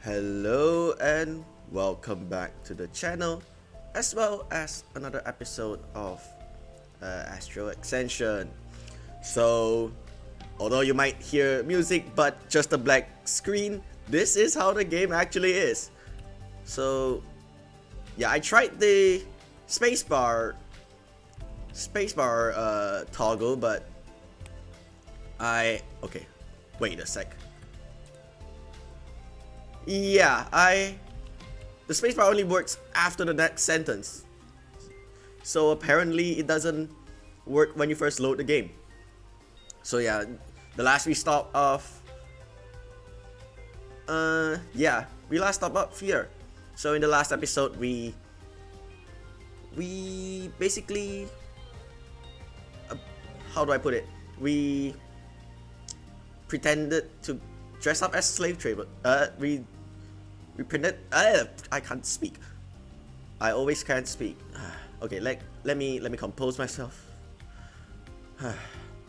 Hello and welcome back to the channel, as well as another episode of Astral Ascension. So, although you might hear music but just a black screen, this is how the game actually is. So, yeah, I tried the spacebar toggle, but okay. Wait a sec. Yeah, the spacebar only works after the next sentence. So apparently it doesn't work when you first load the game. So yeah, the last we stopped off we last stopped up here. So in the last episode we basically how do I put it? We pretended to dress up as slave trader. We pretended. I can't speak. I always can't speak. Okay, let me compose myself.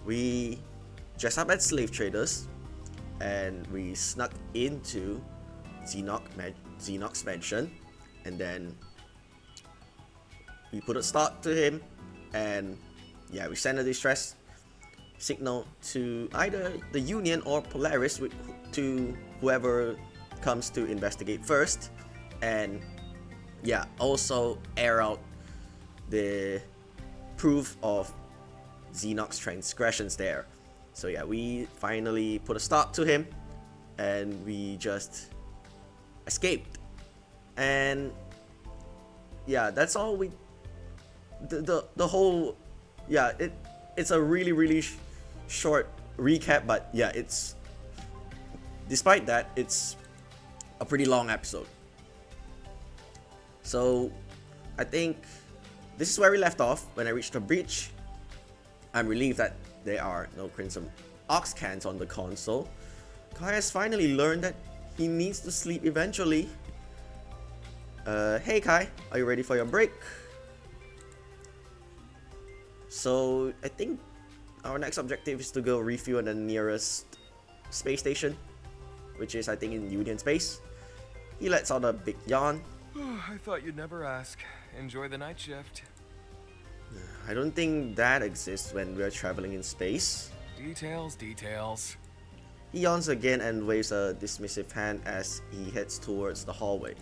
We dressed up as slave traders, and we snuck into Xenox mansion, and then we put a stop to him, and yeah, we sent a distress signal to either the Union or Polaris, to whoever comes to investigate first, and yeah, also air out the proof of Xenox transgressions there. So yeah, we finally put a stop to him, and we just escaped. And yeah, that's all we. The whole, yeah, it's a really short recap, but yeah, it's despite that, it's a pretty long episode. So I think this is where we left off when I reached the breach. I'm relieved that there are no Crimson Ox cans on the console. Kai has finally learned that he needs to sleep eventually. Hey Kai, are you ready for your break? So I think our next objective is to go refuel at the nearest space station, which is I think in Union space. He lets out a big yawn. I thought you'd never ask. Enjoy the night shift. I don't think that exists when we're traveling in space. Details. He yawns again and waves a dismissive hand as he heads towards the hallway.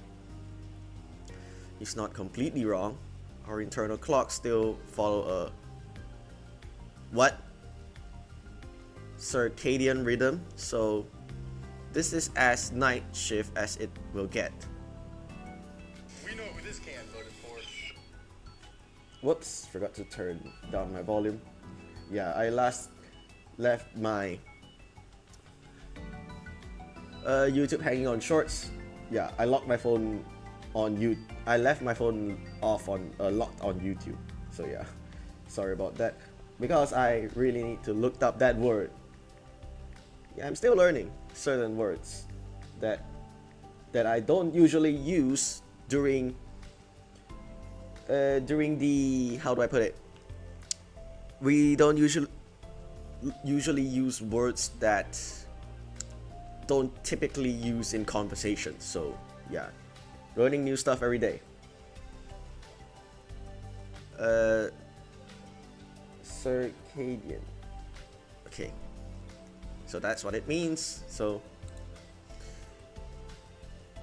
He's not completely wrong. Our internal clocks still follow a circadian rhythm, so this is as night shift as it will get. We know who this can voted for. Whoops, forgot to turn down my volume. Yeah, I last left my YouTube hanging on shorts. Yeah, I locked my phone on I left my phone off on locked on YouTube. So yeah, sorry about that, because I really need to look up that word. Yeah, I'm still learning certain words that I don't usually use during the, how do I put it? We don't usually use words that don't typically use in conversation. So yeah, learning new stuff every day. Circadian. Okay. So that's what it means. So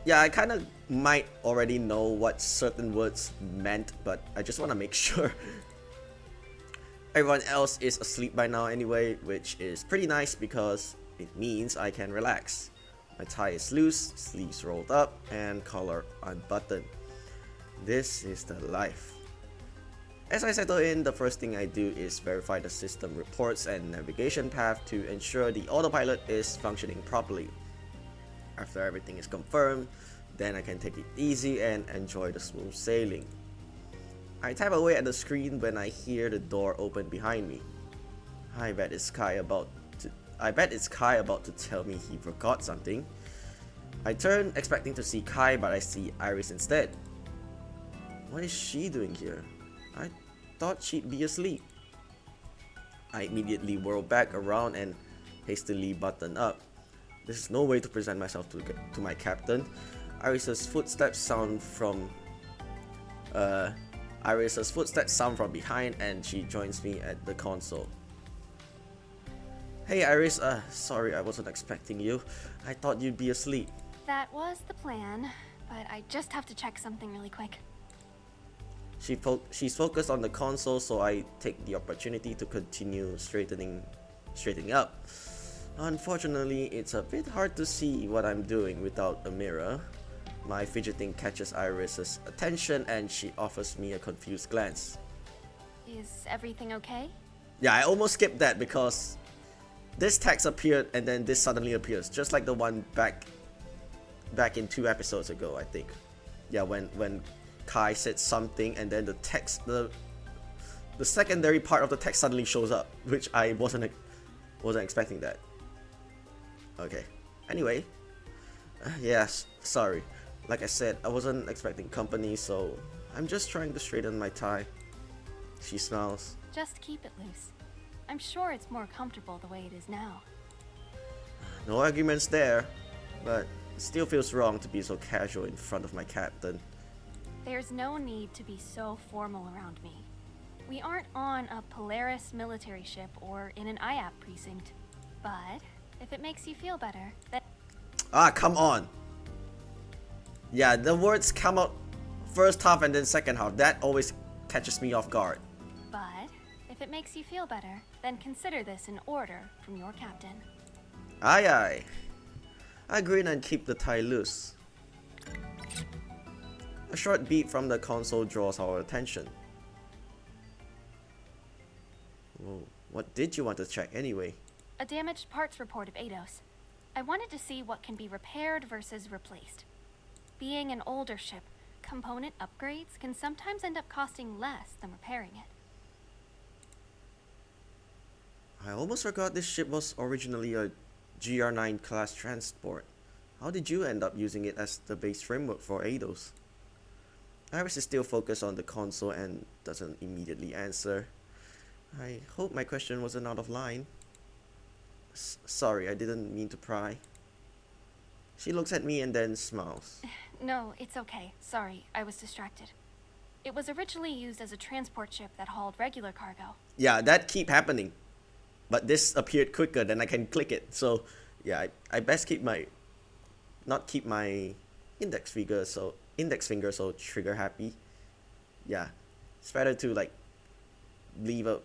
yeah, I kind of might already know what certain words meant, but I just want to make sure. Everyone else is asleep by now anyway, which is pretty nice because it means I can relax. My tie is loose, sleeves rolled up, and collar unbuttoned. This is the life. As I settle in, the first thing I do is verify the system reports and navigation path to ensure the autopilot is functioning properly. After everything is confirmed, then I can take it easy and enjoy the smooth sailing. I tap away at the screen when I hear the door open behind me. I bet it's Kai about to tell me he forgot something. I turn expecting to see Kai, but I see Iris instead. What is she doing here? I thought she'd be asleep. I immediately whirl back around and hastily button up. There's no way to present myself to my captain. Iris's footsteps sound from behind, and she joins me at the console. Hey Iris, sorry I wasn't expecting you. I thought you'd be asleep. That was the plan, but I just have to check something really quick. She's focused on the console, so I take the opportunity to continue straightening up. Unfortunately, it's a bit hard to see what I'm doing without a mirror. My fidgeting catches Iris's attention and she offers me a confused glance. Is everything okay? Yeah, I almost skipped that because this text appeared and then this suddenly appears, just like the one back in 2 episodes ago, I think. Yeah, when Kai said something and then the text, the secondary part of the text suddenly shows up, which I wasn't expecting that. Okay. Anyway, yes, sorry. Like I said, I wasn't expecting company, so I'm just trying to straighten my tie. She smiles. Just keep it loose. I'm sure it's more comfortable the way it is now. No arguments there, but it still feels wrong to be so casual in front of my captain. There's no need to be so formal around me. We aren't on a Polaris military ship or in an IAP precinct. But if it makes you feel better, then... Ah, come on! Yeah, the words come out first half and then second half. That always catches me off guard. But if it makes you feel better, then consider this an order from your captain. Aye aye. I grin and keep the tie loose. A short beep from the console draws our attention. Whoa, what did you want to check anyway? A damaged parts report of Eidos. I wanted to see what can be repaired versus replaced. Being an older ship, component upgrades can sometimes end up costing less than repairing it. I almost forgot this ship was originally a GR9 class transport. How did you end up using it as the base framework for Eidos? Iris is still focused on the console and doesn't immediately answer. I hope my question wasn't out of line. Sorry, I didn't mean to pry. She looks at me and then smiles. No, it's okay. Sorry, I was distracted. It was originally used as a transport ship that hauled regular cargo. Yeah, that keep happening. But this appeared quicker than I can click it. So, yeah, I best keep my index finger so trigger happy. Yeah, it's better to like leave out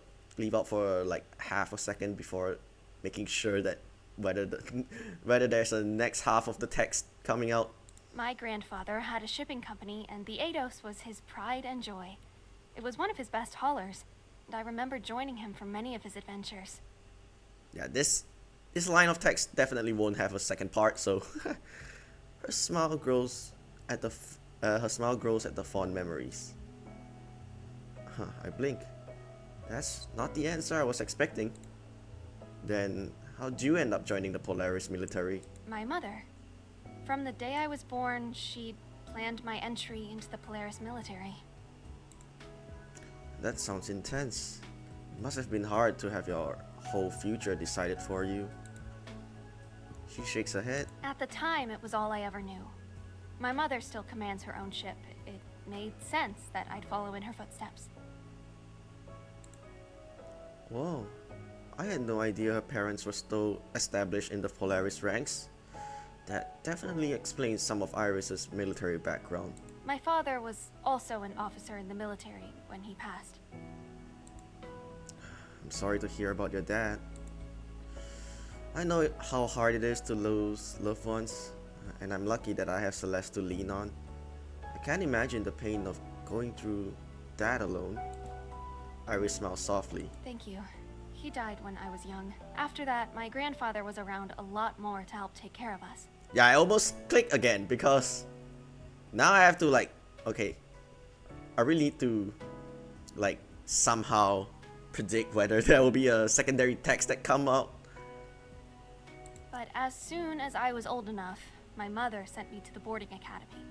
for like half a second before making sure that whether there's a next half of the text coming out. My grandfather had a shipping company, and the Eidos was his pride and joy. It was one of his best haulers, and I remember joining him for many of his adventures. Yeah, this line of text definitely won't have a second part. So her smile grows at the fond memories. Huh, I blink. That's not the answer I was expecting. Then how'd you end up joining the Polaris military? My mother. From the day I was born, she planned my entry into the Polaris military. That sounds intense. It must have been hard to have your whole future decided for you. She shakes her head. At the time, it was all I ever knew. My mother still commands her own ship. It made sense that I'd follow in her footsteps. Whoa. I had no idea her parents were still established in the Polaris ranks. That definitely explains some of Iris's military background. My father was also an officer in the military when he passed. I'm sorry to hear about your dad. I know how hard it is to lose loved ones, and I'm lucky that I have Celeste to lean on. I can't imagine the pain of going through that alone. Iris smiles softly. Thank you. He died when I was young. After that, my grandfather was around a lot more to help take care of us. Yeah, I almost click again because now I have to okay, I really need to somehow predict whether there will be a secondary text that come out. But as soon as I was old enough, my mother sent me to the boarding academy,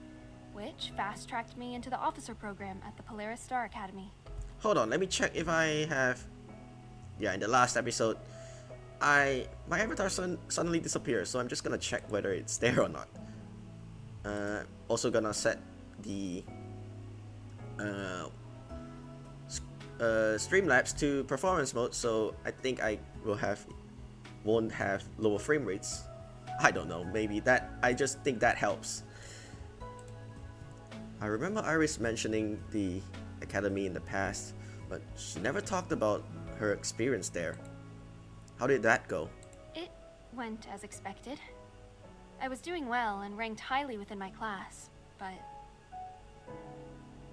which fast-tracked me into the officer program at the Polaris Star Academy. Hold on, let me check if I have... Yeah, in the last episode, my avatar suddenly disappears, so I'm just gonna check whether it's there or not. Also gonna set the Streamlabs to performance mode, so I think I won't have lower frame rates. I don't know, maybe that, I just think that helps. I remember Iris mentioning the academy in the past, but she never talked about her experience there. How did that go? It went as expected. I was doing well and ranked highly within my class, but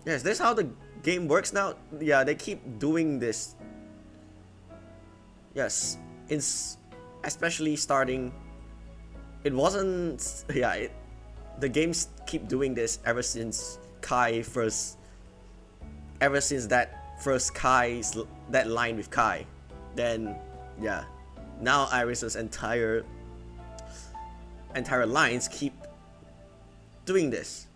Yeah, is this how the game works now? Yeah, they keep doing this. Yes, especially starting. It wasn't. Yeah, the games keep doing this ever since Kai first. Ever since that first that line with Kai, then yeah, now Iris's entire lines keep doing this.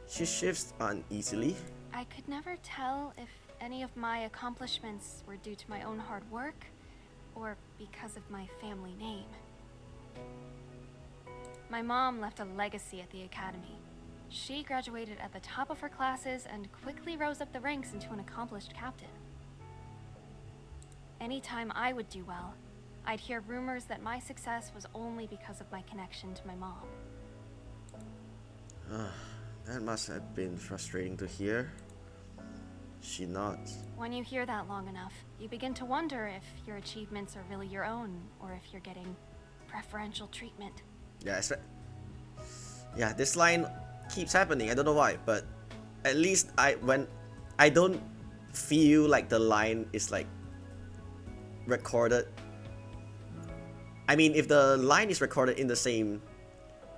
She shifts uneasily. I could never tell if any of my accomplishments were due to my own hard work or because of my family name. My mom left a legacy at the academy. She graduated at the top of her classes and quickly rose up the ranks into an accomplished captain. Anytime I would do well, I'd hear rumors that my success was only because of my connection to my mom. That must have been frustrating to hear. She nods. When you hear that long enough, you begin to wonder if your achievements are really your own, or if you're getting preferential treatment. Yeah, this line keeps happening. I don't know why, but at least when I don't feel like the line is like recorded. I mean, if the line is recorded in the same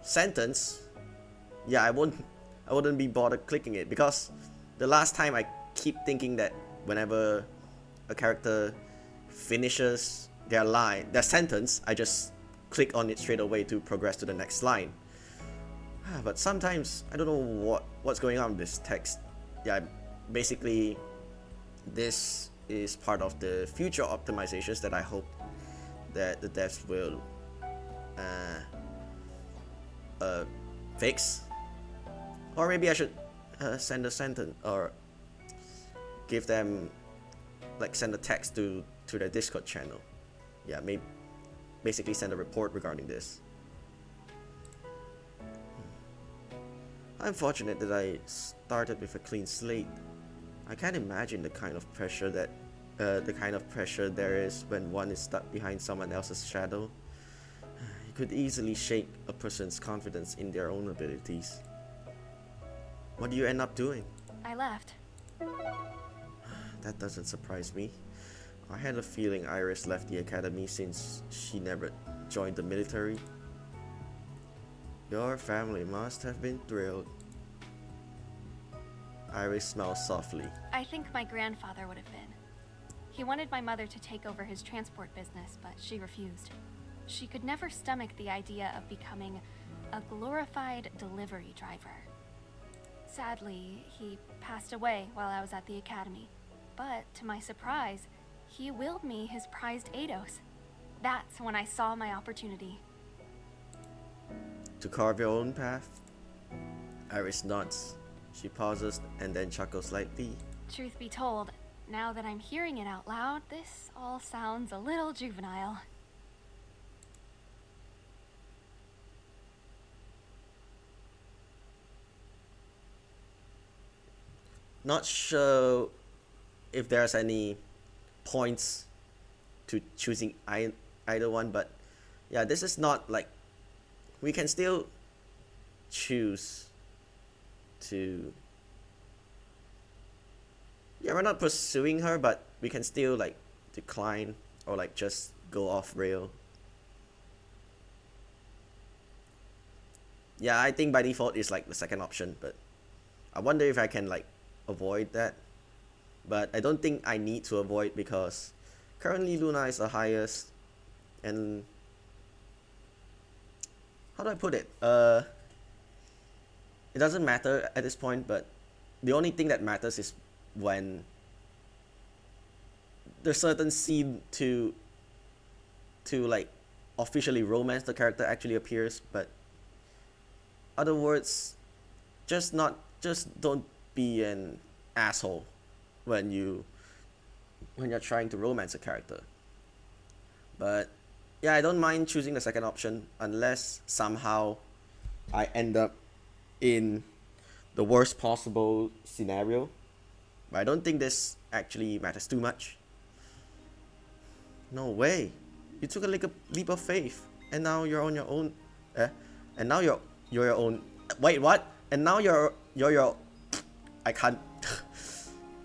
sentence, yeah, I wouldn't be bothered clicking it, because the last time I keep thinking that whenever a character finishes their sentence, I just click on it straight away to progress to the next line. But sometimes I don't know what's going on with this text. Yeah, basically this is part of the future optimizations that I hope that the devs will fix. Or maybe I should send a sentence, or give them, like, send a text to their Discord channel. Yeah, maybe basically send a report regarding this. I'm fortunate that I started with a clean slate. I can't imagine the kind of pressure there is when one is stuck behind someone else's shadow. It could easily shake a person's confidence in their own abilities. What do you end up doing? I left. That doesn't surprise me. I had a feeling Iris left the academy since she never joined the military. Your family must have been thrilled. Iris smiles softly. I think my grandfather would have been. He wanted my mother to take over his transport business, but she refused. She could never stomach the idea of becoming a glorified delivery driver. Sadly, he passed away while I was at the academy. But to my surprise, he willed me his prized Eidos. That's when I saw my opportunity. To carve your own path? Iris nods. She pauses and then chuckles slightly. Truth be told, now that I'm hearing it out loud, this all sounds a little juvenile. Not sure if there's any points to choosing either one, but yeah, this is not like, we can still choose to, yeah, we're not pursuing her, but we can still like decline or like just go off rail. Yeah, I think by default is like the second option, but I wonder if I can like avoid that. But I don't think I need to avoid, because currently Luna is the highest, and how do I put it? It doesn't matter at this point, but the only thing that matters is when there's certain scene to to like officially romance the character actually appears, but other words, just don't be an asshole when you're trying to romance a character. But yeah, I don't mind choosing the second option unless somehow I end up in the worst possible scenario. But I don't think this actually matters too much. No way. You took a leap of faith, and now you're on your own. And now you're your own. Wait, what? And now you're your. I can't.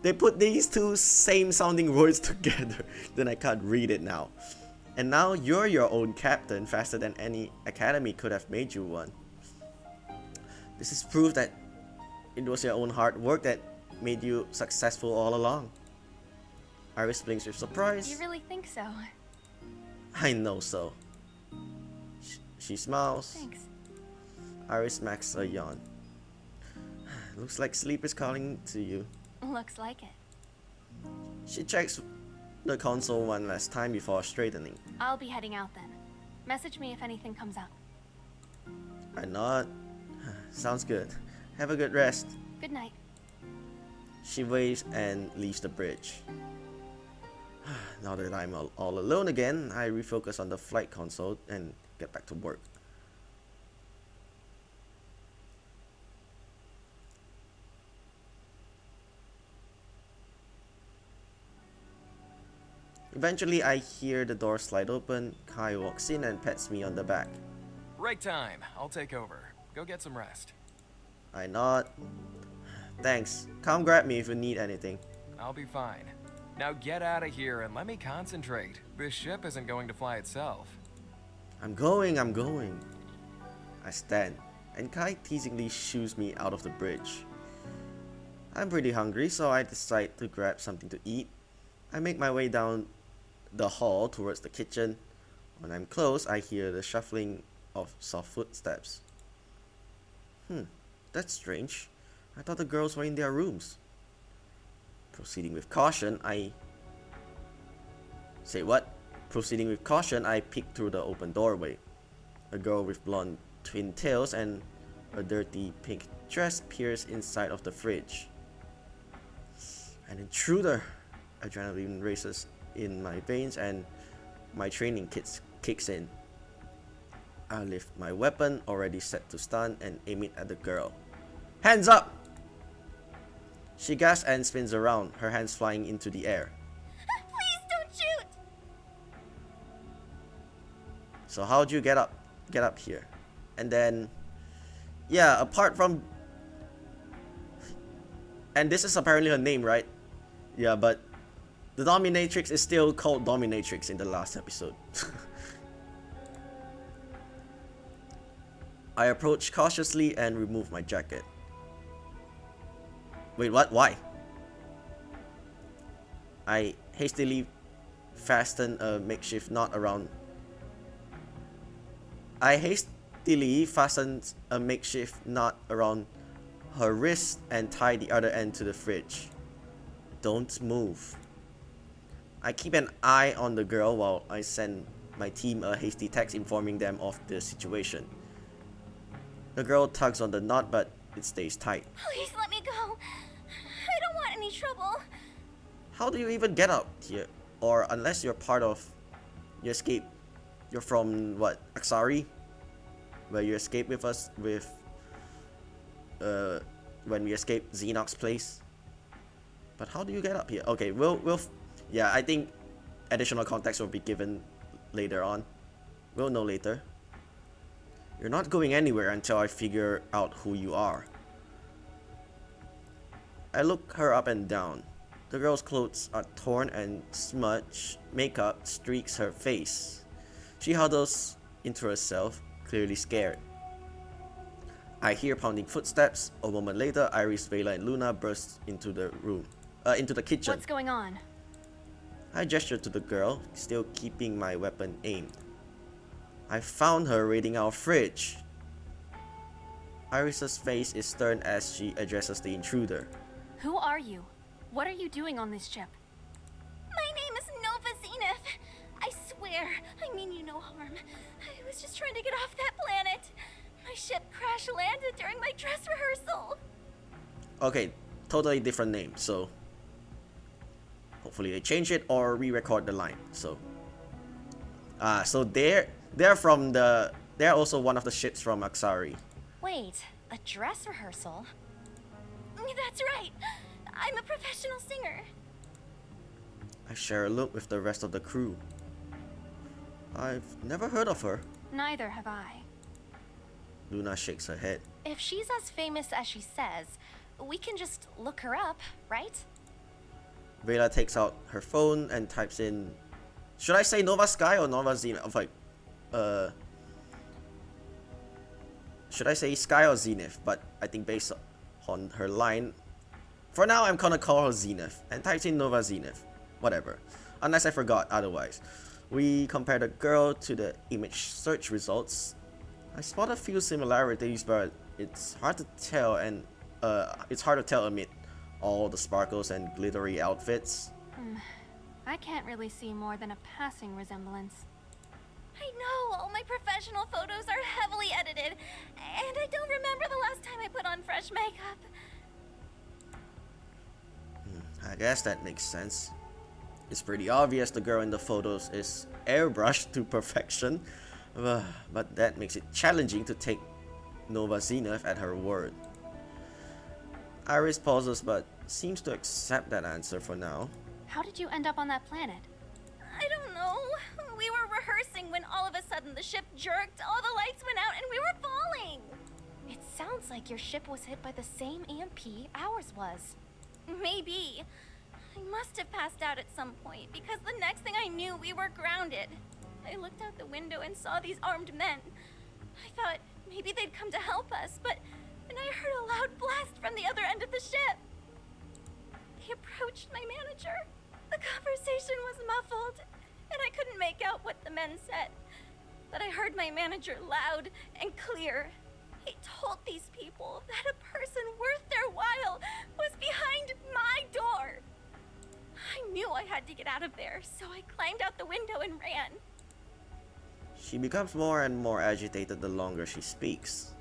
They put these two same sounding words together, then I can't read it now. And now you're your own captain faster than any academy could have made you one. This is proof that it was your own hard work that made you successful all along. Iris blinks with surprise. You really think so? I know so. She smiles. Thanks. Iris smacks a yawn. Looks like sleep is calling to you. Looks like it. She checks the console one last time before straightening. I'll be heading out then. Message me if anything comes up. I nod. Sounds good. Have a good rest. Good night. She waves and leaves the bridge. Now that I'm all alone again, I refocus on the flight console and get back to work. Eventually, I hear the door slide open. Kai walks in and pats me on the back. Break time. I'll take over. Go get some rest. I nod. Thanks. Come grab me if you need anything. I'll be fine. Now get out of here and let me concentrate. This ship isn't going to fly itself. I'm going. I stand, and Kai teasingly shoos me out of the bridge. I'm pretty hungry, so I decide to grab something to eat. I make my way down the hall towards the kitchen. When I'm close, I hear the shuffling of soft footsteps. That's strange. I thought the girls were in their rooms. Proceeding with caution, I peek through the open doorway. A girl with blonde twin tails and a dirty pink dress peers inside of the fridge. An intruder! Adrenaline races in my veins and my training kicks in. I lift my weapon, already set to stun, and aim it at the girl. Hands up! She gasps and spins around, her hands flying into the air. Please don't shoot! So how'd you get up here? And then, yeah, apart from, and this is apparently her name, right? Yeah, but the Dominatrix is still called Dominatrix in the last episode. I approach cautiously and remove my jacket. Wait, what? Why? I hastily fasten a makeshift knot around. Her wrist and tie the other end to the fridge. Don't move. I keep an eye on the girl while I send my team a hasty text informing them of the situation. The girl tugs on the knot, but it stays tight. Please let me go. I don't want any trouble. How do you even get out here? Or unless you're part of your escape, you're from what, Aksari? Where you escaped with us when we escaped Xenox's place. But how do you get up here? Okay, yeah, I think additional context will be given later on. We'll know later. You're not going anywhere until I figure out who you are. I look her up and down. The girl's clothes are torn and smudged. Makeup streaks her face. She huddles into herself, clearly scared. I hear pounding footsteps. A moment later, Iris, Vela, and Luna burst into the kitchen. What's going on? I gesture to the girl, still keeping my weapon aimed. I found her raiding our fridge. Iris's face is stern as she addresses the intruder. Who are you? What are you doing on this ship? My name is Nova Zenith. I swear, I mean you no harm. I was just trying to get off that planet. My ship crash landed during my dress rehearsal. Okay, totally different name, so hopefully they change it or re-record the line. So so they're from they're also one of the ships from Aksari. Wait, a dress rehearsal? That's right. I'm a professional singer. I share a look with the rest of the crew. I've never heard of her. Neither have I. Luna shakes her head. If she's as famous as she says, we can just look her up, right? Vela takes out her phone and types in, should I say Nova Sky or Nova Zenith? Like, should I say Sky or Zenith? But I think based on her line, for now I'm gonna call her Zenith and types in Nova Zenith. Whatever, unless I forgot otherwise. We compare the girl to the image search results. I spot a few similarities, but it's hard to tell, and it's hard to tell amid all the sparkles and glittery outfits. I can't really see more than a passing resemblance. I know, all my professional photos are heavily edited, and I don't remember the last time I put on fresh makeup. I guess that makes sense. It's pretty obvious the girl in the photos is airbrushed to perfection, but that makes it challenging to take Nova Zenith at her word. Iris pauses but seems to accept that answer for now. How did you end up on that planet? I don't know. We were rehearsing when all of a sudden the ship jerked, all the lights went out, and we were falling. It sounds like your ship was hit by the same EMP ours was. Maybe. I must have passed out at some point, because the next thing I knew, we were grounded. I looked out the window and saw these armed men. I thought maybe they'd come to help us, but then I heard a loud blast from the other end of the ship. They approached my manager. The conversation was muffled, and I couldn't make out what the men said. But I heard my manager loud and clear. He told these people that a person worth their while was behind my door. I knew I had to get out of there, so I climbed out the window and ran. She becomes more and more agitated the longer she speaks.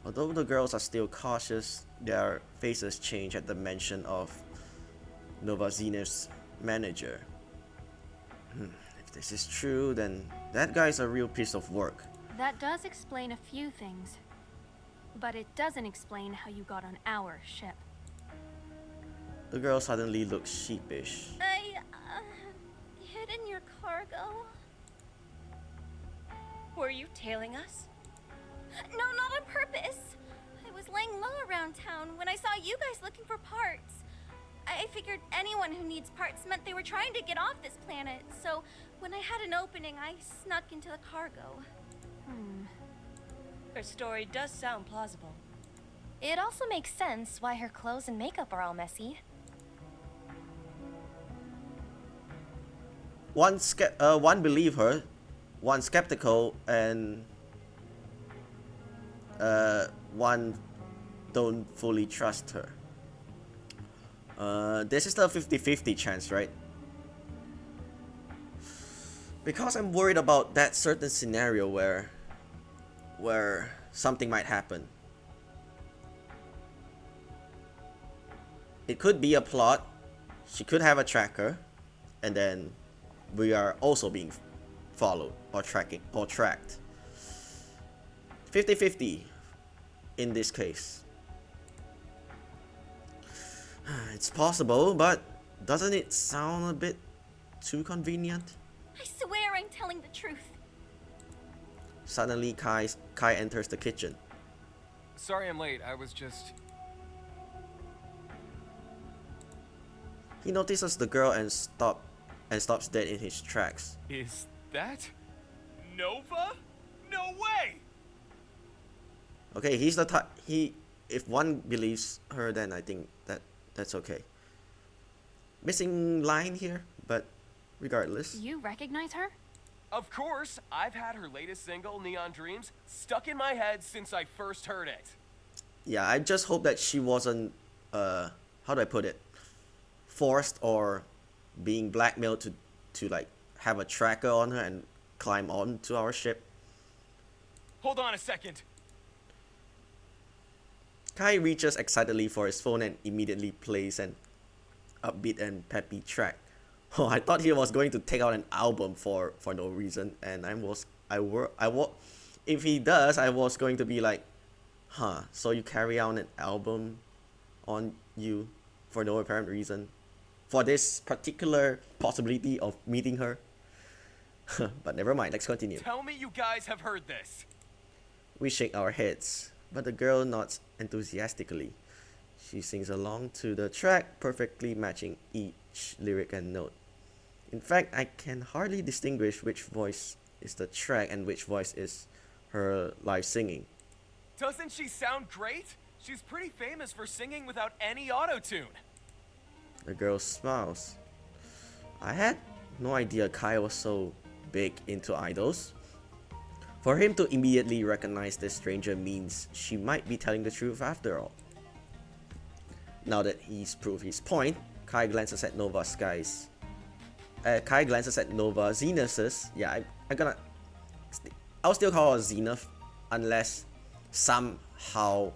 Although the girls are still cautious, their faces change at the mention of Nova Zenith's manager. If this is true, then that guy's a real piece of work. That does explain a few things. But it doesn't explain how you got on our ship. The girl suddenly looks sheepish. I, hid in your cargo. Were you tailing us? No, not on purpose. I was laying low around town when I saw you guys looking for parts. I figured anyone who needs parts meant they were trying to get off this planet, so when I had an opening, I snuck into the cargo. Her story does sound plausible. It also makes sense why her clothes and makeup are all messy. One believe her, one skeptical, and one don't fully trust her. This is the 50-50 chance, right? Because I'm worried about that certain scenario where something might happen. It could be a plot. She could have a tracker, and then we are also being followed or tracked. 50-50 in this case. It's possible, but doesn't it sound a bit too convenient? I swear I'm telling the truth. Suddenly, Kai enters the kitchen. Sorry I'm late. I was just... He notices the girl and stops dead in his tracks. Is that Nova? No way! Okay, he's the type. If one believes her, then I think that's okay. Missing line here, but regardless. You recognize her? Of course, I've had her latest single, Neon Dreams, stuck in my head since I first heard it. Yeah, I just hope that she wasn't, how do I put it, forced or being blackmailed to like have a tracker on her and climb onto our ship. Hold on a second. Kai reaches excitedly for his phone and immediately plays an upbeat and peppy track. Oh, I thought he was going to take out an album for no reason, and if he does, I was going to be like, huh, so you carry out an album on you for no apparent reason for this particular possibility of meeting her. But never mind, let's continue. Tell me you guys have heard this. We shake our heads, but the girl nods enthusiastically. She sings along to the track, perfectly matching each lyric and note. In fact, I can hardly distinguish which voice is the track and which voice is her live singing. Doesn't she sound great? She's pretty famous for singing without any auto-tune. The girl smiles. I had no idea Kai was so big into idols. For him to immediately recognize this stranger means she might be telling the truth after all. Now that he's proved his point, Kai glances at Nova Zenith's. Yeah, I'll still call her Zenith unless somehow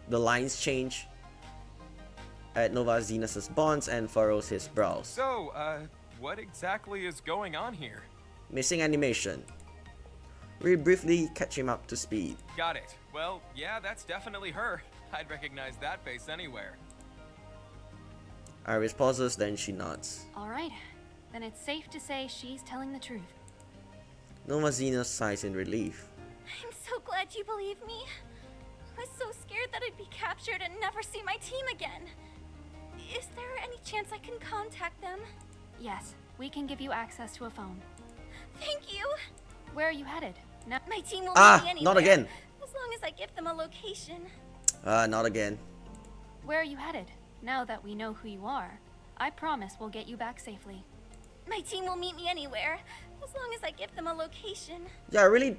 the lines change at Nova Zenith's bonds and furrows his brows. So, what exactly is going on here? Missing animation. We briefly catch him up to speed. Got it. Well, yeah, that's definitely her. I'd recognize that face anywhere. Iris pauses, then she nods. Alright, then it's safe to say she's telling the truth. Nova Zenith sighs in relief. I'm so glad you believe me. I was so scared that I'd be captured and never see my team again. Is there any chance I can contact them? Yes, we can give you access to a phone. Thank you. Where are you headed? No. My team will meet me anywhere. Not again. As long as I give them a location. Not again. Where are you headed? Now that we know who you are, I promise we'll get you back safely. My team will meet me anywhere. As long as I give them a location. Yeah, I really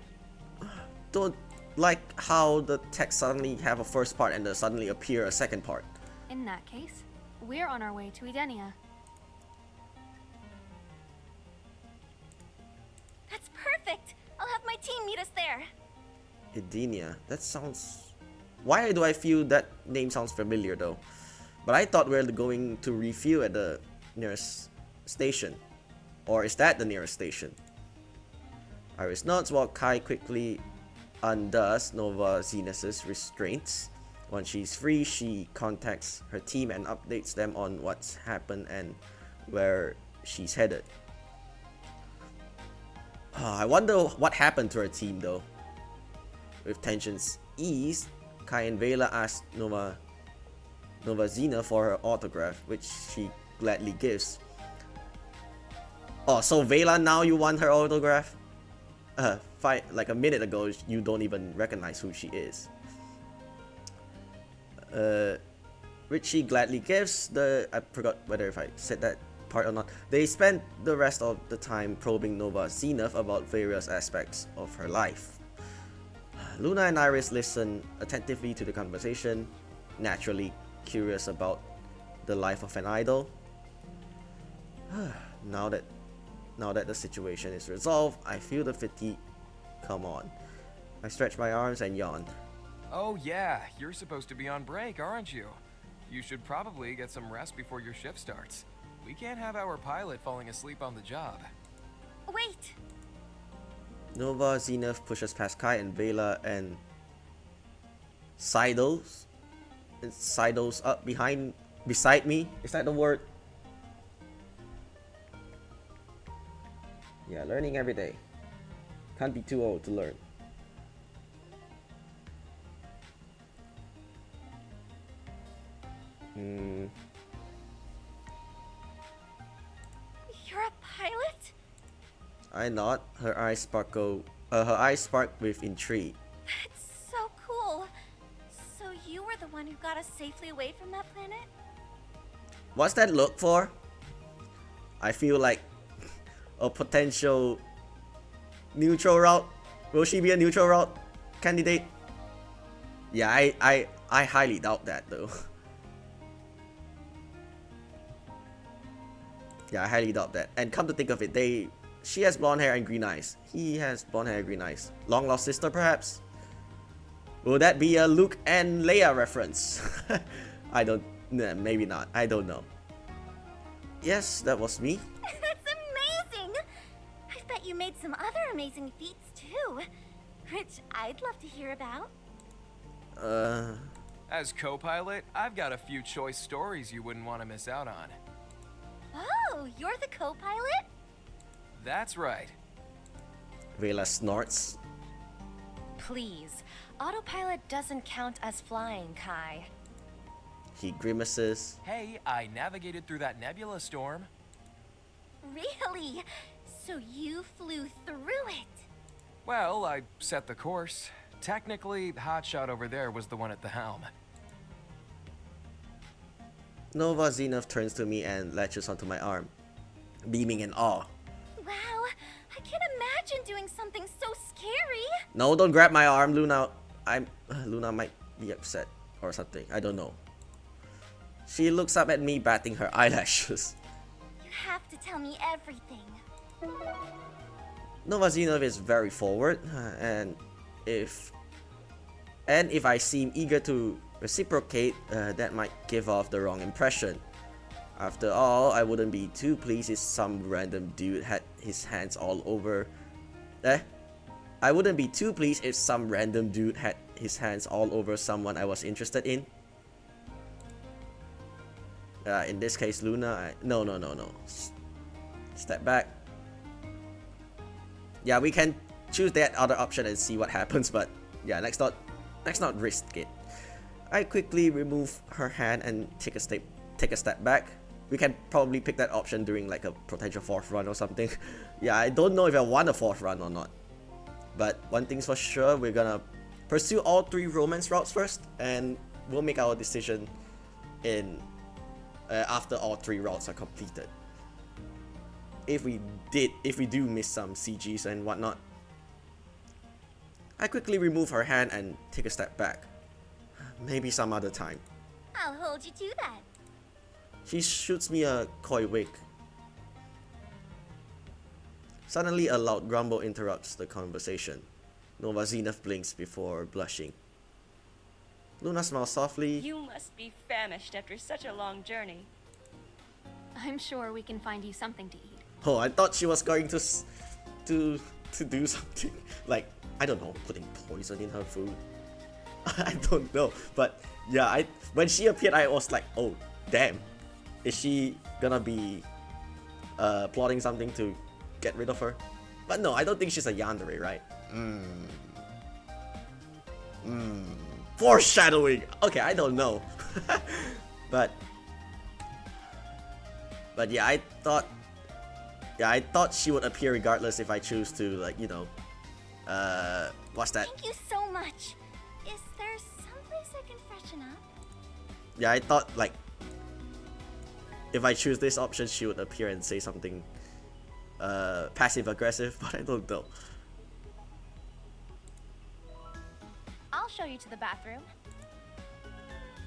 don't like how the text suddenly have a first part and then suddenly appear a second part. In that case, we're on our way to Edenia. That's perfect. I'll have my team meet us there. Edenia. That sounds... Why do I feel that name sounds familiar though? But I thought we were going to refuel at the nearest station. Or is that the nearest station? Iris nods while Kai quickly undoes Nova Zenith's restraints. Once she's free, she contacts her team and updates them on what's happened and where she's headed. I wonder what happened to her team though. With tensions eased, Kai and Vela ask Nova Zenith for her autograph, which she gladly gives. Oh, so Vela, now you want her autograph? Like a minute ago, you don't even recognize who she is. Which she gladly gives. I forgot whether if I said that part or not. They spent the rest of the time probing Nova Zenith about various aspects of her life. Luna and Iris listen attentively to the conversation, naturally curious about the life of an idol. Now that the situation is resolved, I feel the fatigue come on. I stretch my arms and yawn. Oh yeah, you're supposed to be on break, aren't you? You should probably get some rest before your shift starts. We can't have our pilot falling asleep on the job. Wait. Nova Zenith pushes past Kai and Vela and sidles up beside me. Is that the word? Yeah, learning every day. Can't be too old to learn. You're a pilot? I nod. Her eyes spark with intrigue. That's so cool. So you were the one who got us safely away from that planet? What's that look for? I feel like a potential neutral route. Will she be a neutral route candidate? Yeah, I highly doubt that though. Yeah, I highly doubt that. And come to think of it, she has blonde hair and green eyes. He has blonde hair and green eyes. Long lost sister, perhaps? Will that be a Luke and Leia reference? I don't... Nah, maybe not. I don't know. Yes, that was me. That's amazing! I bet you made some other amazing feats too, which I'd love to hear about. As co-pilot, I've got a few choice stories you wouldn't want to miss out on. Oh, you're the co-pilot? That's right. Vela snorts. Please, autopilot doesn't count as flying, Kai. He grimaces. Hey, I navigated through that nebula storm. Really? So you flew through it? Well, I set the course. Technically, Hotshot over there was the one at the helm. Nova Zenith turns to me and latches onto my arm, beaming in awe. Wow, I can't imagine doing something so scary. No, don't grab my arm, Luna. Luna might be upset or something. I don't know. She looks up at me, batting her eyelashes. You have to tell me everything. Nova Zenith is very forward, and if I seem eager to reciprocate, that might give off the wrong impression. After all, I wouldn't be too pleased if some random dude had his hands all over. I wouldn't be too pleased if some random dude had his hands all over someone I was interested in. In this case, Luna. No. Step back. Yeah, we can choose that other option and see what happens, but yeah, let's not risk it. I quickly remove her hand and take a step back. We can probably pick that option during like a potential 4th run or something. Yeah, I don't know if I want a 4th run or not. But one thing's for sure, we're gonna pursue all 3 romance routes first, and we'll make our decision in after all 3 routes are completed. If we do miss some CGs and whatnot. I quickly remove her hand and take a step back. Maybe some other time. I'll hold you to that. She shoots me a coy wink. Suddenly, a loud grumble interrupts the conversation. Nova Zenith blinks before blushing. Luna smiles softly. You must be famished after such a long journey. I'm sure we can find you something to eat. Oh, I thought she was going to do something like, I don't know, putting poison in her food. I don't know, but yeah, when she appeared, I was like, oh damn, is she gonna be plotting something to get rid of her? But no, I don't think she's a yandere, right? Foreshadowing. Okay, I don't know. but yeah, I thought she would appear regardless if I choose to, like, you know, what's that? Thank you so much. Is there someplace I can freshen up? Yeah, I thought, like, if I choose this option, she would appear and say something passive aggressive, but I don't know. I'll show you to the bathroom.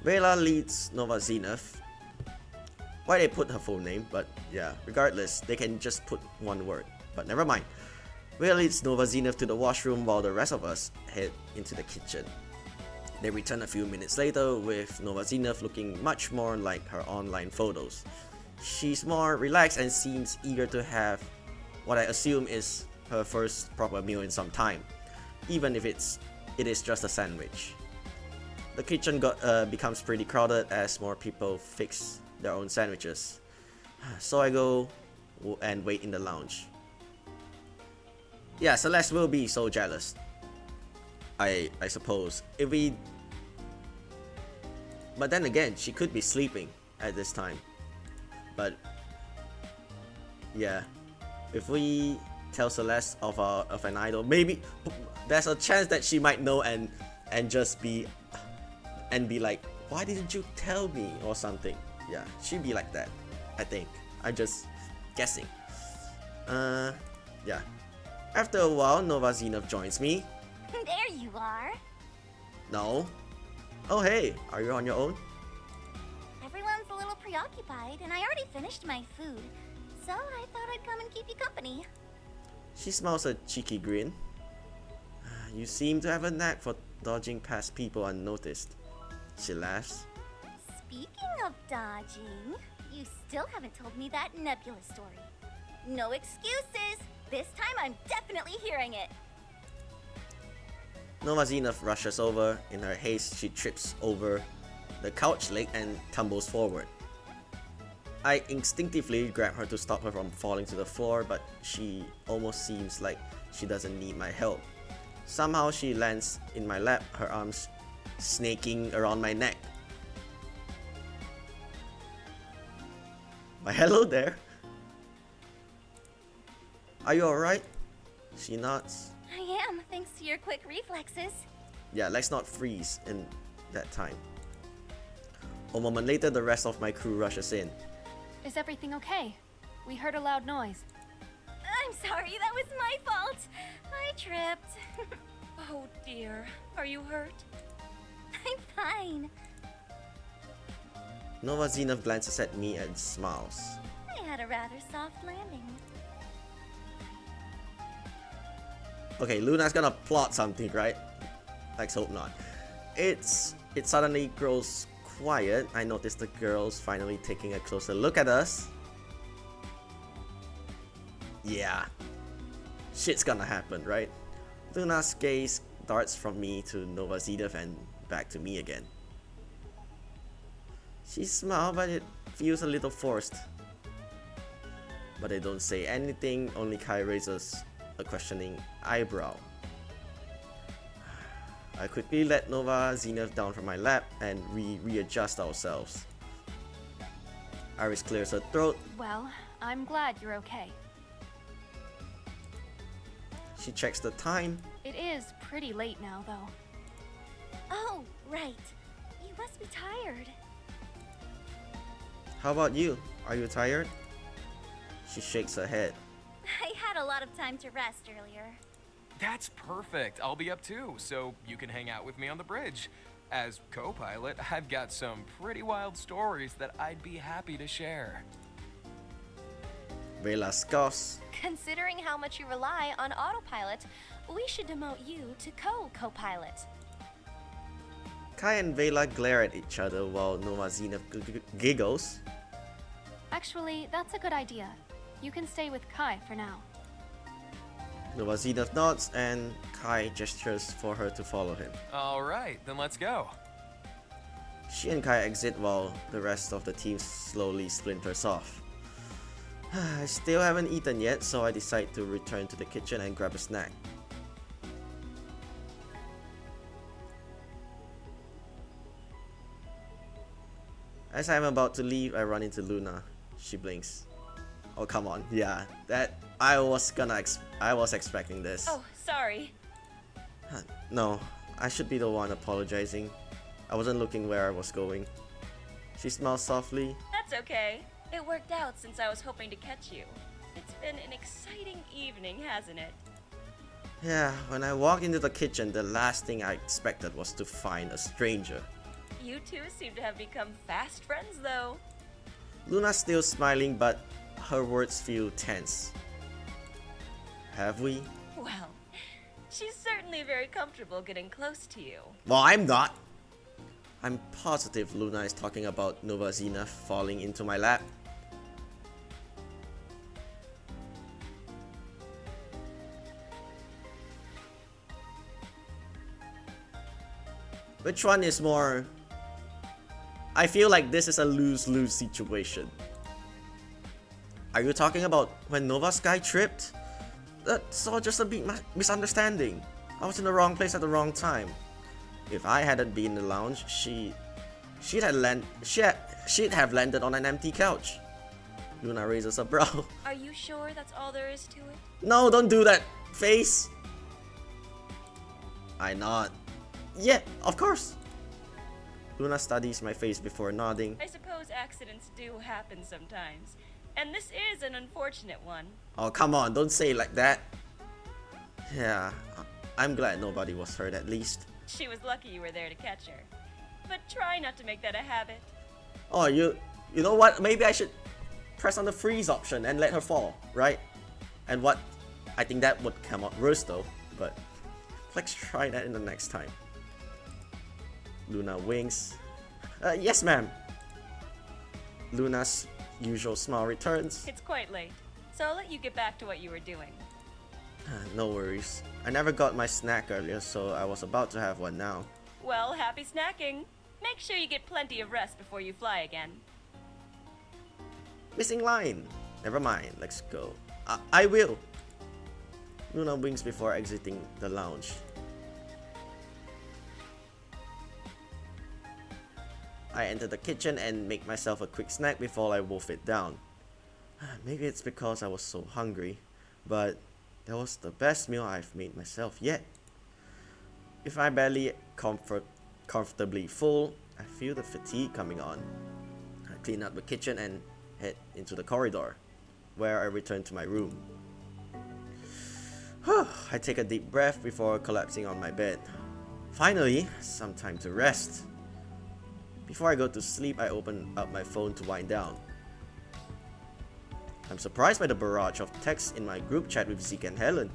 Vela leads Nova Zenith. Why they put her full name, but yeah, regardless, they can just put one word. But never mind. Vela leads Nova Zenith to the washroom while the rest of us head into the kitchen. They return a few minutes later with Nova Zenith looking much more like her online photos. She's more relaxed and seems eager to have what I assume is her first proper meal in some time, even if it is just a sandwich. The kitchen becomes pretty crowded as more people fix their own sandwiches. So I go and wait in the lounge. Yeah, Celeste will be so jealous. I suppose. But then again, she could be sleeping at this time. But yeah, if we tell Celeste of an idol, maybe there's a chance that she might know and just be like, why didn't you tell me, or something. Yeah, she'd be like that, I think. I'm just guessing. Yeah. After a while, Nova Zenith joins me. There you are. No. Oh hey, are you on your own? Everyone's a little preoccupied, and I already finished my food. So I thought I'd come and keep you company. She smiles a cheeky grin. You seem to have a knack for dodging past people unnoticed. She laughs. Speaking of dodging, you still haven't told me that Nebula story. No excuses! This time I'm definitely hearing it. Nova Zenith rushes over. In her haste, she trips over the couch leg and tumbles forward. I instinctively grab her to stop her from falling to the floor, but she almost seems like she doesn't need my help. Somehow she lands in my lap, her arms snaking around my neck. Why, hello there. Are you alright? She nods. I am, thanks to your quick reflexes. Yeah, let's not freeze in that time. A moment later, the rest of my crew rushes in. Is everything okay? We heard a loud noise. I'm sorry, that was my fault. I tripped. Oh dear. Are you hurt? I'm fine. Nova Zenith glances at me and smiles. I had a rather soft landing. Okay, Luna's gonna plot something, right? Let's hope not. It suddenly grows quiet. I notice the girls finally taking a closer look at us. Yeah. Shit's gonna happen, right? Luna's gaze darts from me to Nova Zenith and back to me again. She smiles, but it feels a little forced. But they don't say anything, only Kai raises a questioning eyebrow. I quickly let Nova Zenith down from my lap and readjust ourselves. Iris clears her throat. Well, I'm glad you're okay. She checks the time. It is pretty late now, though. Oh, right. You must be tired. How about you? Are you tired? She shakes her head. I had a lot of time to rest earlier. That's perfect. I'll be up too, so you can hang out with me on the bridge. As co-pilot, I've got some pretty wild stories that I'd be happy to share. Vela scoffs. Considering how much you rely on autopilot, we should demote you to co-pilot. Kai and Vela glare at each other while Nova Zenith giggles. Actually, that's a good idea. You can stay with Kai for now. Nova Zenith nods and Kai gestures for her to follow him. All right, then let's go. She and Kai exit while the rest of the team slowly splinters off. I still haven't eaten yet, so I decide to return to the kitchen and grab a snack. As I'm about to leave, I run into Luna. She blinks. Oh, come on. Yeah, that I was expecting this. Oh, sorry. No, I should be the one apologizing. I wasn't looking where I was going. She smiles softly. That's okay. It worked out since I was hoping to catch you. It's been an exciting evening, hasn't it? Yeah, when I walked into the kitchen, the last thing I expected was to find a stranger. You two seem to have become fast friends, though. Luna's still smiling, but her words feel tense. Have we? Well, she's certainly very comfortable getting close to you. Well, I'm not. I'm positive Luna is talking about Nova Zenith falling into my lap. Which one is more... I feel like this is a lose-lose situation. Are you talking about when Nova Sky tripped? That's all just a big misunderstanding. I was in the wrong place at the wrong time. If I hadn't been in the lounge, she'd have landed on an empty couch. Luna raises a brow. Are you sure that's all there is to it? No, don't do that, face. I nod. Yeah, of course. Luna studies my face before nodding. I suppose accidents do happen sometimes. And this is an unfortunate one. Oh, come on, don't say it like that. Yeah, I'm glad nobody was hurt at least. She was lucky you were there to catch her. But try not to make that a habit. Oh, you know what? Maybe I should press on the freeze option and let her fall, right? And what? I think that would come out worse though, but let's try that in the next time. Luna winks. Yes, ma'am. Luna's usual smile returns. It's quite late, so I'll let you get back to what you were doing. No worries. I never got my snack earlier, so I was about to have one now. Well, happy snacking. Make sure you get plenty of rest before you fly again. Missing line. Never mind, let's go. I will. Luna winks before exiting the lounge. I enter the kitchen and make myself a quick snack before I wolf it down. Maybe it's because I was so hungry, but that was the best meal I've made myself yet. If I'm barely comfortably full, I feel the fatigue coming on. I clean up the kitchen and head into the corridor, where I return to my room. I take a deep breath before collapsing on my bed. Finally, some time to rest. Before I go to sleep, I open up my phone to wind down. I'm surprised by the barrage of texts in my group chat with Zeke and Helen.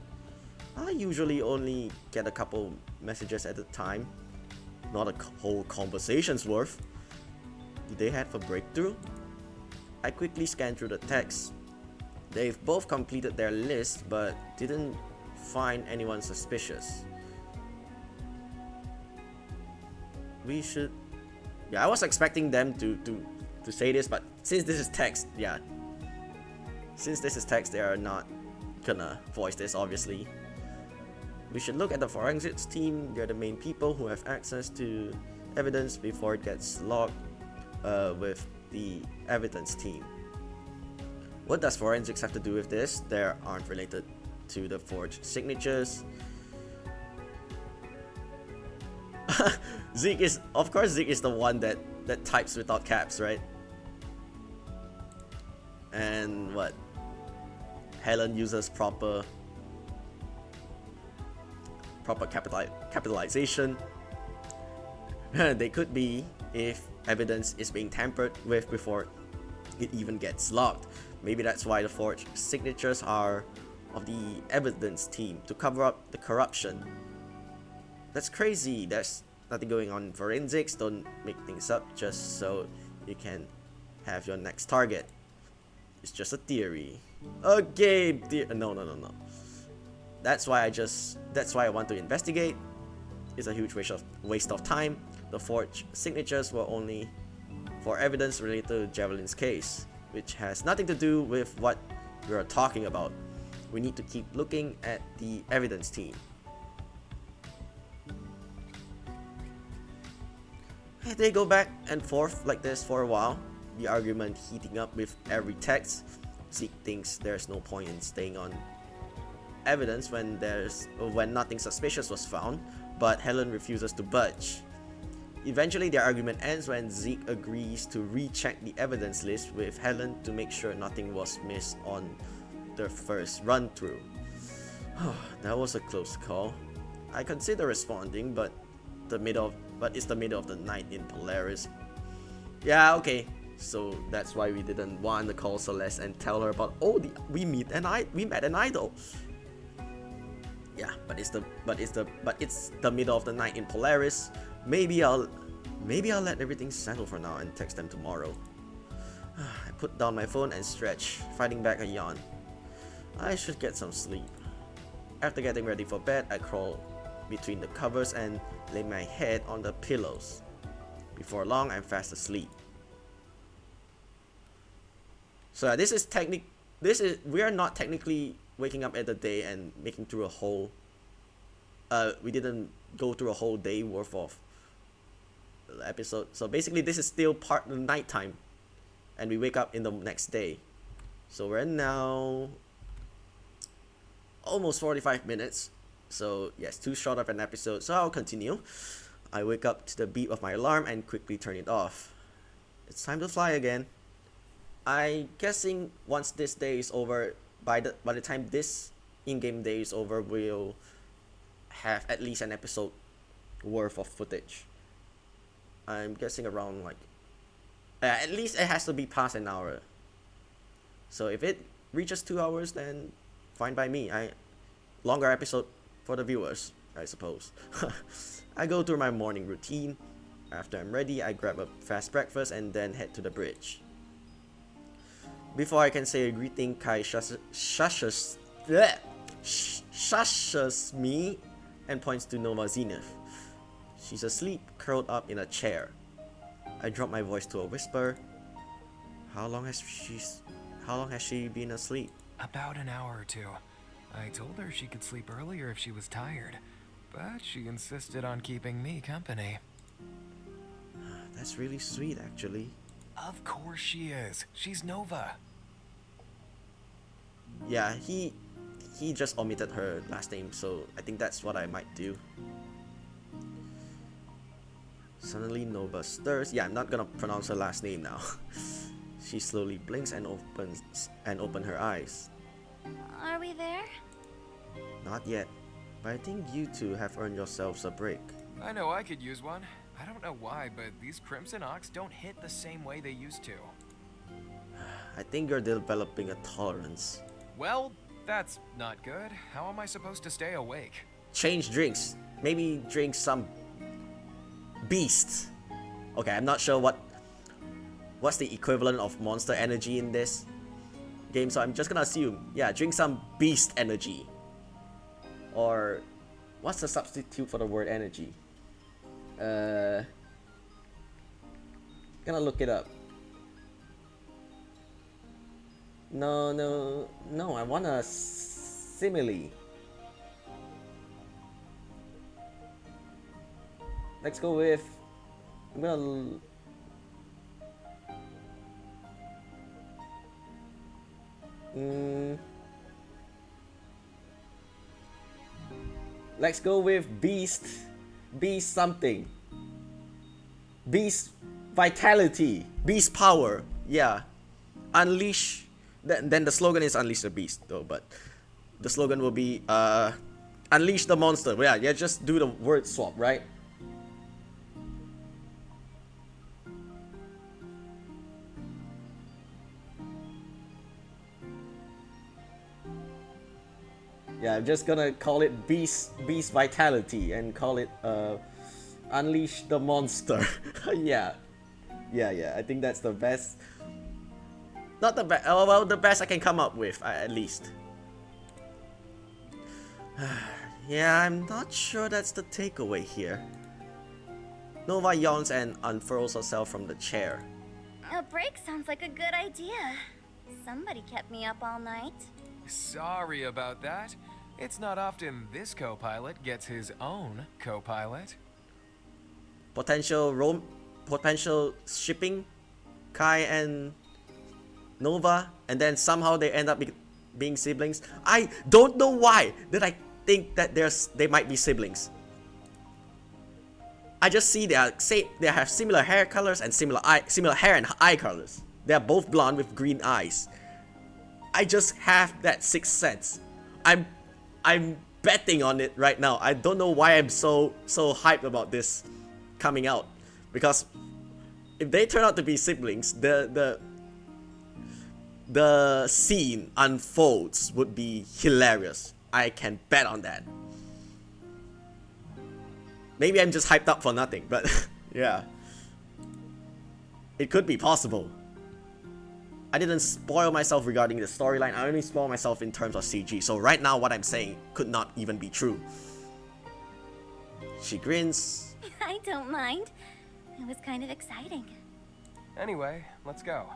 I usually only get a couple messages at a time, not a whole conversation's worth. Did they have a breakthrough? I quickly scan through the texts. They've both completed their list but didn't find anyone suspicious. We should... Yeah, I was expecting them to say this, but since this is text, yeah. Since this is text, they are not gonna voice this, obviously. We should look at the forensics team. They're the main people who have access to evidence before it gets logged with the evidence team. What does forensics have to do with this? They aren't related to the forged signatures. Zeke is, of course, Zeke is the one that types without caps, right? And what? Helen uses proper capitalization. They could be if evidence is being tampered with before it even gets logged. Maybe that's why the forged signatures are of the evidence team, to cover up the corruption. That's crazy. There's nothing going on in forensics. Don't make things up just so you can have your next target. It's just a theory. A game theory. No. That's why I want to investigate. It's a huge waste of time. The forged signatures were only for evidence related to Javelin's case, which has nothing to do with what we are talking about. We need to keep looking at the evidence team. They go back and forth like this for a while, the argument heating up with every text. Zeke thinks there's no point in staying on evidence when nothing suspicious was found, but Helen refuses to budge. Eventually their argument ends when Zeke agrees to recheck the evidence list with Helen to make sure nothing was missed on their first run through. That was a close call. I consider responding, but it's the middle of the night in Polaris. Yeah, okay. So that's why we didn't want to call Celeste and tell her about we met an idol. Yeah, but it's the middle of the night in Polaris. Maybe I'll let everything settle for now and text them tomorrow. I put down my phone and stretch, fighting back a yawn. I should get some sleep. After getting ready for bed, I crawl between the covers and lay my head on the pillows. Before long, I'm fast asleep. So we are not technically waking up at the day and making through a whole. We didn't go through a whole day worth of episode. So basically, this is still part of the nighttime, and we wake up in the next day. So we're now almost 45 minutes. So yes, too short of an episode. So I'll continue. I wake up to the beep of my alarm and quickly turn it off. It's time to fly again. I'm guessing once this day is over, by the time this in-game day is over, we'll have at least an episode worth of footage. I'm guessing around at least it has to be past an hour. So if it reaches 2 hours, then fine by me. Longer episode for the viewers, I suppose. I go through my morning routine. After I'm ready, I grab a fast breakfast and then head to the bridge. Before I can say a greeting, Kai shushes me and points to Nova Zenith. She's asleep, curled up in a chair. I drop my voice to a whisper. How long has she been asleep? About an hour or two. I told her she could sleep earlier if she was tired, but she insisted on keeping me company. That's really sweet, actually. Of course she is. She's Nova. Yeah, he just omitted her last name, so I think that's what I might do. Suddenly Nova stirs. Yeah, I'm not gonna pronounce her last name now. She slowly blinks and opens her eyes. Are we there? Not yet, but I think you two have earned yourselves a break. I know I could use one. I don't know why, but these Crimson Ox don't hit the same way they used to. I think you're developing a tolerance. Well, that's not good. How am I supposed to stay awake? Change drinks. Maybe drink some beast. Okay, I'm not sure what's the equivalent of monster energy in this game, so I'm just gonna assume, yeah, drink some beast energy. Or what's the substitute for the word energy? Gonna look it up. No, I want a simile. Let's go with, I'm gonna let's go with beast something. Beast vitality, beast power. Yeah, unleash. Then the slogan is unleash the beast though, but the slogan will be unleash the monster. Yeah, just do the word swap, right? Yeah, I'm just gonna call it beast vitality and call it unleash the monster. yeah, I think that's the best. Not the best. Oh, well, the best I can come up with, at least. Yeah, I'm not sure that's the takeaway here. Nova yawns and unfurls herself from the chair. A break sounds like a good idea. Somebody kept me up all night. Sorry about that. It's not often this co-pilot gets his own co-pilot. Potential shipping, Kai and Nova, and then somehow they end up being siblings. I don't know why did I think that they might be siblings. I just see they have similar hair colors and similar hair and eye colors. They are both blonde with green eyes. I just have that sixth sense. I'm betting on it right now. I don't know why I'm so hyped about this coming out, because if they turn out to be siblings, the scene unfolds would be hilarious. I can bet on that. Maybe I'm just hyped up for nothing, but yeah, it could be possible. I didn't spoil myself regarding the storyline. I only spoiled myself in terms of CG. So right now, what I'm saying could not even be true. She grins. I don't mind. It was kind of exciting. Anyway, let's go.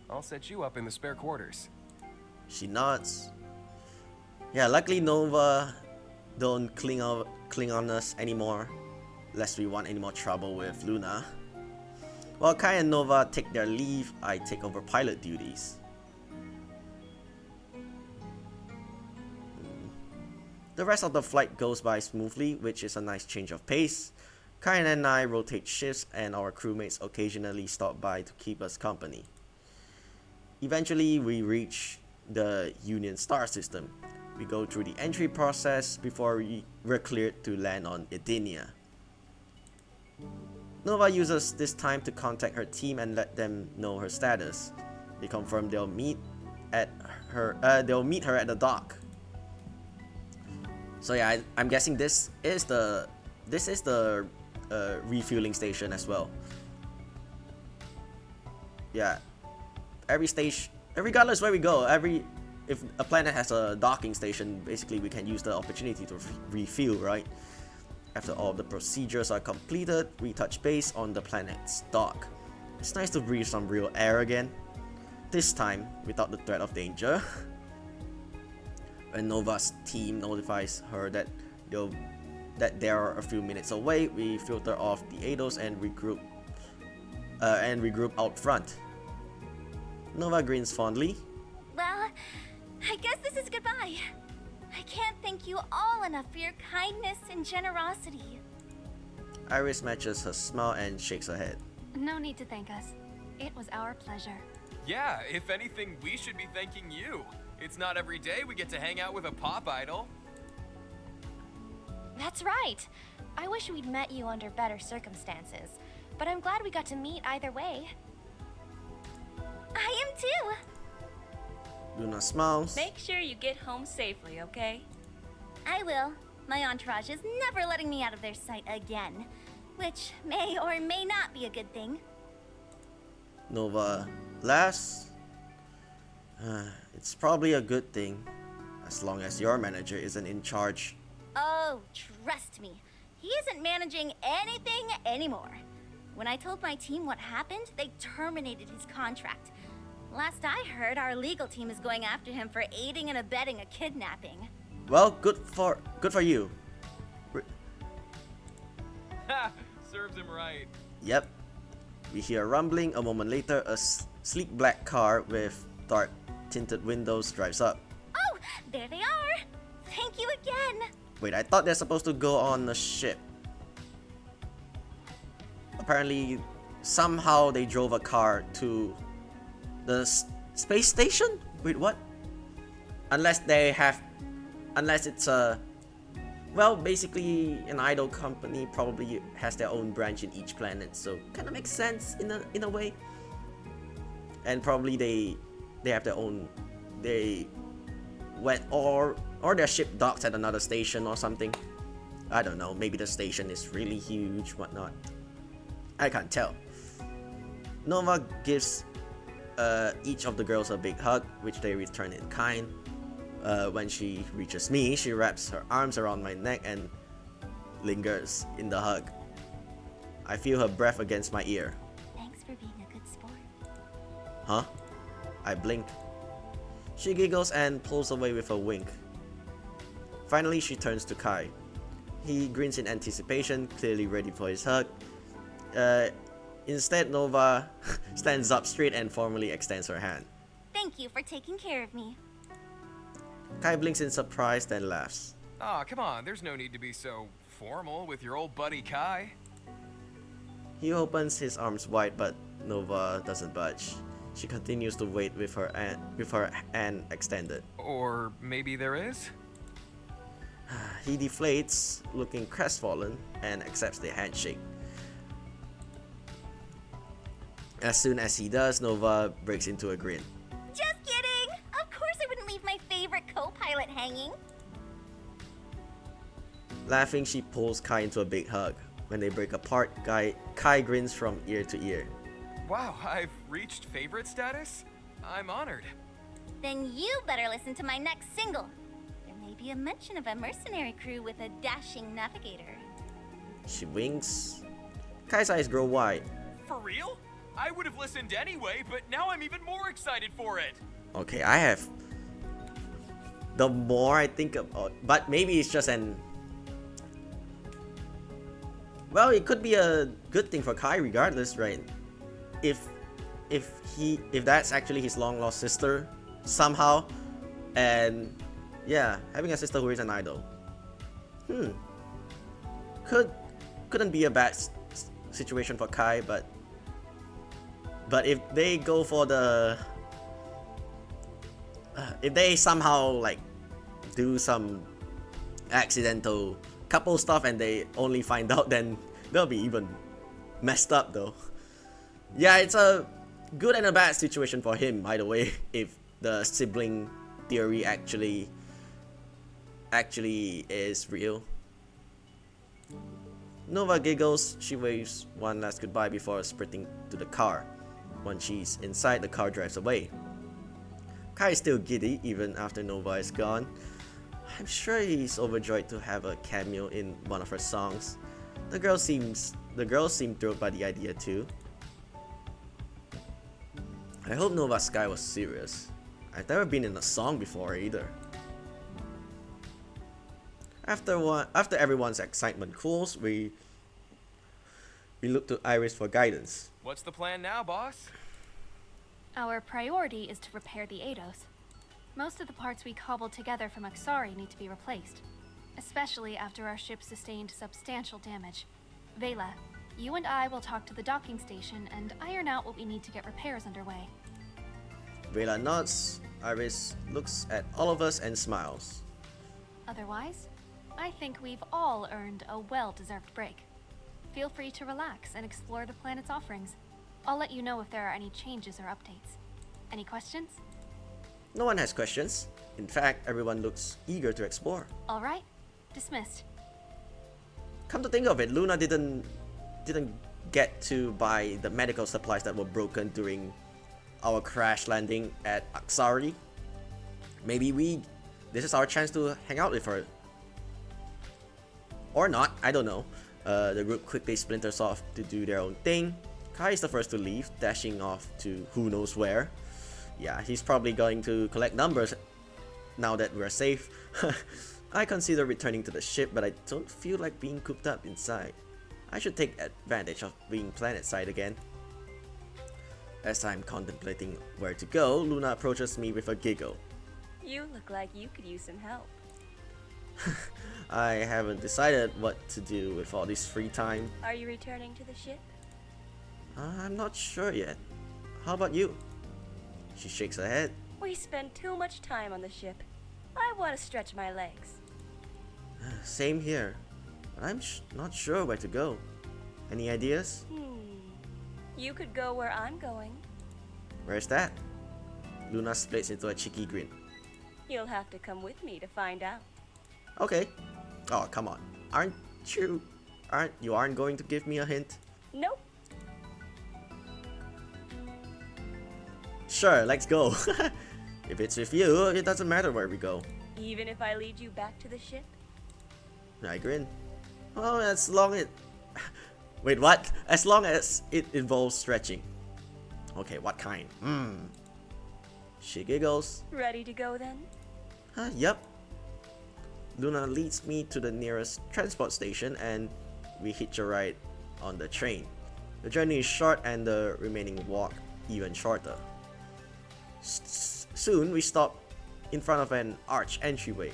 I'll set you up in the spare quarters. She nods. Yeah, luckily Nova don't cling on us anymore, lest we want any more trouble with Luna. While Kai and Nova take their leave, I take over pilot duties. The rest of the flight goes by smoothly, which is a nice change of pace. Kai and I rotate shifts, and our crewmates occasionally stop by to keep us company. Eventually, we reach the Union star system. We go through the entry process before we're cleared to land on Edenia. Nova uses this time to contact her team and let them know her status. They confirm they'll meet at her. They'll meet her at the dock. So yeah, I'm guessing this is the refueling station as well. Yeah, every stage, regardless where we go, if a planet has a docking station, basically we can use the opportunity to refuel, right? After all the procedures are completed, we touch base on the planet's dock. It's nice to breathe some real air again, this time without the threat of danger. When Nova's team notifies her that they are a few minutes away, we filter off the Eidos and regroup out front. Nova grins fondly. Well, I guess this is goodbye. I can't thank you all enough for your kindness and generosity. Iris matches her smile and shakes her head. No need to thank us. It was our pleasure. Yeah, if anything, we should be thanking you. It's not every day we get to hang out with a pop idol. That's right. I wish we'd met you under better circumstances, but I'm glad we got to meet either way. I am too. Luna smiles. Make sure you get home safely, okay? I will. My entourage is never letting me out of their sight again, which may or may not be a good thing. Nova laughs. It's probably a good thing, as long as your manager isn't in charge. Oh, trust me. He isn't managing anything anymore. When I told my team what happened, they terminated his contract. Last I heard, our legal team is going after him for aiding and abetting a kidnapping. Well, good for you. Ha! Serves him right. Yep. We hear rumbling. A moment later, a sleek black car with dark tinted windows drives up. Oh, there they are! Thank you again! Wait, I thought they're supposed to go on a ship. Apparently, somehow they drove a car to the space station? Wait, what? Unless it's a... Well, basically, an idol company probably has their own branch in each planet, so kind of makes sense in a way. And probably they have their own... They went... Or their ship docks at another station or something. I don't know, maybe the station is really huge, whatnot. I can't tell. Nova gives each of the girls a big hug, which they return in kind. When she reaches me, she wraps her arms around my neck and lingers in the hug. I feel her breath against my ear. Thanks for being a good sport. Huh? I blink. She giggles and pulls away with a wink. Finally, she turns to Kai. He grins in anticipation, clearly ready for his hug. Instead, Nova stands up straight and formally extends her hand. Thank you for taking care of me. Kai blinks in surprise, then laughs. Aw, come on, there's no need to be so formal with your old buddy Kai. He opens his arms wide, but Nova doesn't budge. She continues to wait with her hand extended. Or maybe there is? He deflates, looking crestfallen, and accepts the handshake. As soon as he does, Nova breaks into a grin. Just kidding! Of course I wouldn't leave my favorite co-pilot hanging. Laughing, she pulls Kai into a big hug. When they break apart, Kai grins from ear to ear. Wow, I've reached favorite status? I'm honored. Then you better listen to my next single. There may be a mention of a mercenary crew with a dashing navigator. She winks. Kai's eyes grow wide. For real? I would have listened anyway, but now I'm even more excited for it. Okay, I have... The more I think about... But maybe it's just an... Well, it could be a good thing for Kai regardless, right? If that's actually his long-lost sister, somehow. And... Yeah, having a sister who is an idol. Couldn't be a bad situation for Kai, but if they go for the if they somehow like do some accidental couple stuff and they only find out, then they'll be even messed up though. Yeah, it's a good and a bad situation for him, by the way, if the sibling theory actually is real. Nova giggles. She waves one last goodbye before sprinting to the car. Once she's inside, the car drives away. Kai is still giddy even after Nova is gone. I'm sure he's overjoyed to have a cameo in one of her songs. The girls seem thrilled by the idea too. I hope Nova Sky was serious. I've never been in a song before either. After everyone's excitement cools, we look to Iris for guidance. What's the plan now, boss? Our priority is to repair the Eidos. Most of the parts we cobbled together from Aksari need to be replaced, especially after our ship sustained substantial damage. Vela, you and I will talk to the docking station and iron out what we need to get repairs underway. Vela nods. Iris looks at all of us and smiles. Otherwise, I think we've all earned a well-deserved break. Feel free to relax and explore the planet's offerings. I'll let you know if there are any changes or updates. Any questions? No one has questions. In fact, everyone looks eager to explore. All right, dismissed. Come to think of it, Luna didn't get to buy the medical supplies that were broken during our crash landing at Aksari. Maybe this is our chance to hang out with her. Or not, I don't know. The group quickly splinters off to do their own thing. Kai is the first to leave, dashing off to who knows where. Yeah, he's probably going to collect numbers now that we're safe. I consider returning to the ship, but I don't feel like being cooped up inside. I should take advantage of being planetside again. As I'm contemplating where to go, Luna approaches me with a giggle. You look like you could use some help. I haven't decided what to do with all this free time. Are you returning to the ship? I'm not sure yet. How about you? She shakes her head. We spend too much time on the ship. I want to stretch my legs. Same here. But I'm not sure where to go. Any ideas? You could go where I'm going. Where's that? Luna splits into a cheeky grin. You'll have to come with me to find out. Okay. Oh, come on. Aren't you going to give me a hint? Nope. Sure, let's go. If it's with you, it doesn't matter where we go. Even if I lead you back to the ship? I grin. Oh, as long as... Wait, what? As long as it involves stretching. Okay, what kind? She giggles. Ready to go then? Yep. Luna leads me to the nearest transport station and we hitch a ride on the train. The journey is short and the remaining walk even shorter. Soon we stop in front of an arch entryway.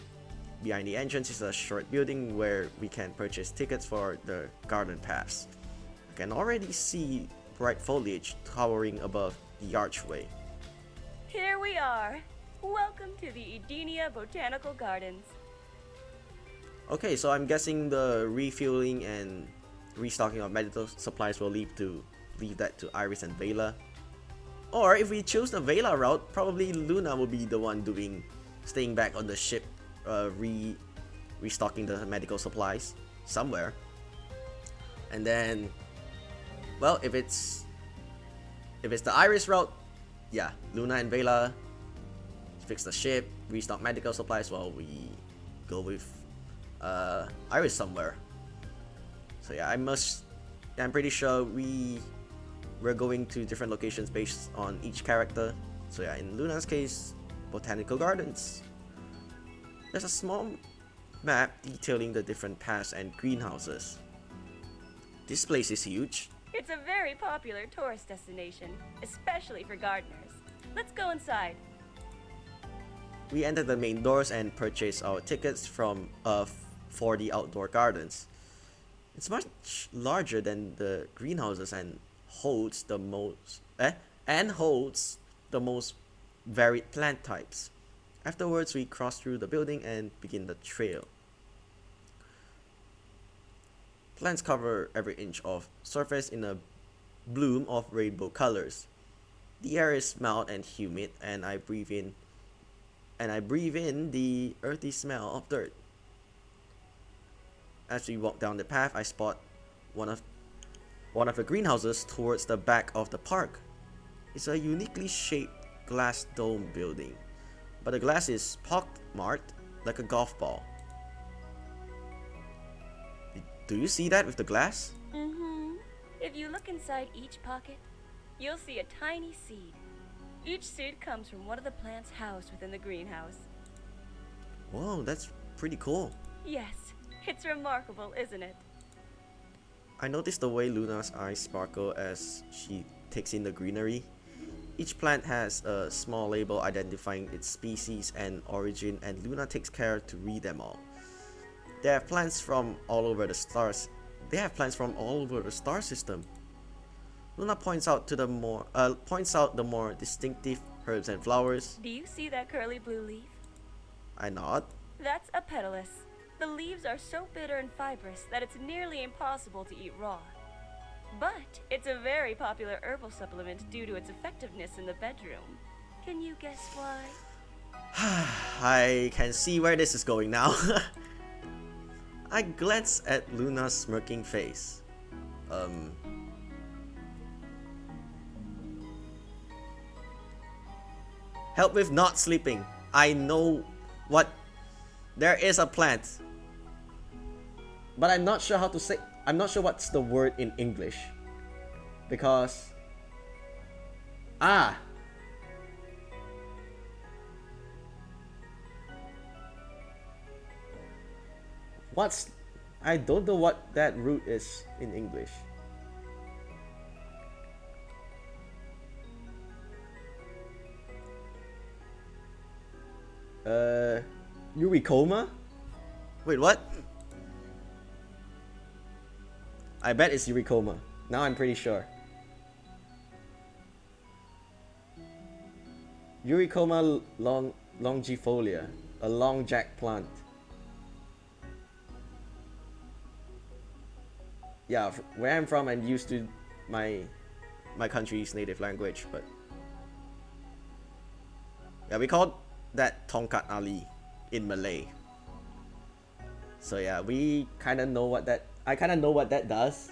Behind the entrance is a short building where we can purchase tickets for the garden pass. I can already see bright foliage towering above the archway. Here we are. Welcome to the Edenia Botanical Gardens. Okay, so I'm guessing the refueling and restocking of medical supplies will leave that to Iris and Vela. Or if we choose the Vela route, probably Luna will be the one staying back on the ship, restocking the medical supplies somewhere. And then, well, if it's the Iris route, yeah, Luna and Vela fix the ship, restock medical supplies while we go with Iris somewhere. So yeah, I'm pretty sure we're going to different locations based on each character. So yeah, in Luna's case, Botanical Gardens. There's a small map detailing the different paths and greenhouses. This place is huge. It's a very popular tourist destination, especially for gardeners. Let's go inside. We enter the main doors and purchase our tickets for the outdoor gardens. It's much larger than the greenhouses and holds the most varied plant types. Afterwards, we cross through the building and begin the trail. Plants cover every inch of surface in a bloom of rainbow colors. The air is mild and humid, and I breathe in the earthy smell of dirt. As we walk down the path, I spot one of the greenhouses towards the back of the park. It's a uniquely shaped glass dome building, but the glass is pockmarked like a golf ball. Do you see that with the glass? Mm-hmm. If you look inside each pocket, you'll see a tiny seed. Each seed comes from one of the plants housed within the greenhouse. Whoa, that's pretty cool. Yes, it's remarkable, isn't it? I noticed the way Luna's eyes sparkle as she takes in the greenery. Each plant has a small label identifying its species and origin, and Luna takes care to read them all. They have plants from all over the stars. They have plants from all over the star system. Luna points out the more distinctive herbs and flowers. Do you see that curly blue leaf? I nod. That's a petalus. The leaves are so bitter and fibrous that it's nearly impossible to eat raw. But it's a very popular herbal supplement due to its effectiveness in the bedroom. Can you guess why? I can see where this is going now. I glance at Luna's smirking face. Help with not sleeping. I know what. There is a plant, but I'm not sure how to say. I'm not sure what's the word in English, because what's, I don't know what that root is in English. Eurykoma? Wait, what? I bet it's Eurykoma. Now I'm pretty sure. Eurykoma longifolia, a long jack plant. Yeah, where I'm from, I'm used to my country's native language, but yeah, we call that Tongkat Ali in Malay. So yeah, we kind of know what that. I kind of know what that does.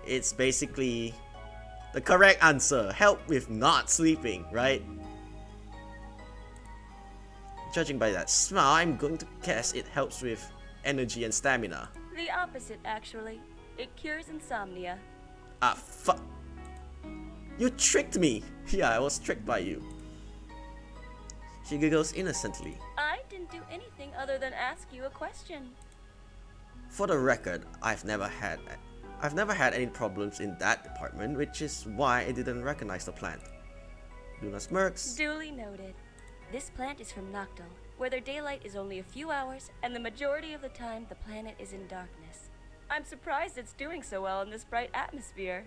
It's basically the correct answer. Help with not sleeping, right? Judging by that smell, I'm going to guess it helps with energy and stamina. The opposite, actually. It cures insomnia. Ah, fuck. You tricked me! Yeah, I was tricked by you. She giggles innocently. I didn't do anything other than ask you a question. For the record, I've never had any problems in that department, which is why I didn't recognize the plant. Luna smirks. Duly noted. This plant is from Noctil, where their daylight is only a few hours, and the majority of the time the planet is in darkness. I'm surprised it's doing so well in this bright atmosphere.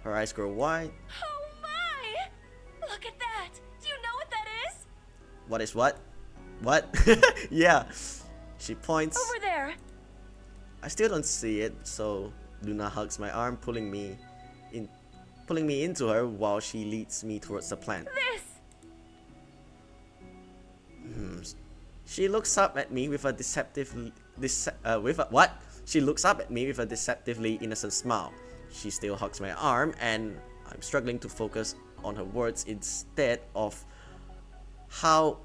Her eyes grow wide. Oh my! Look at that! Do you know what that is? What is what? What? Yeah. She points. Over there! I still don't see it, so Luna hugs my arm, pulling me into her while she leads me towards the plant. This! She looks up at me with a She looks up at me with a deceptively innocent smile. She still hugs my arm, and I'm struggling to focus on her words instead of how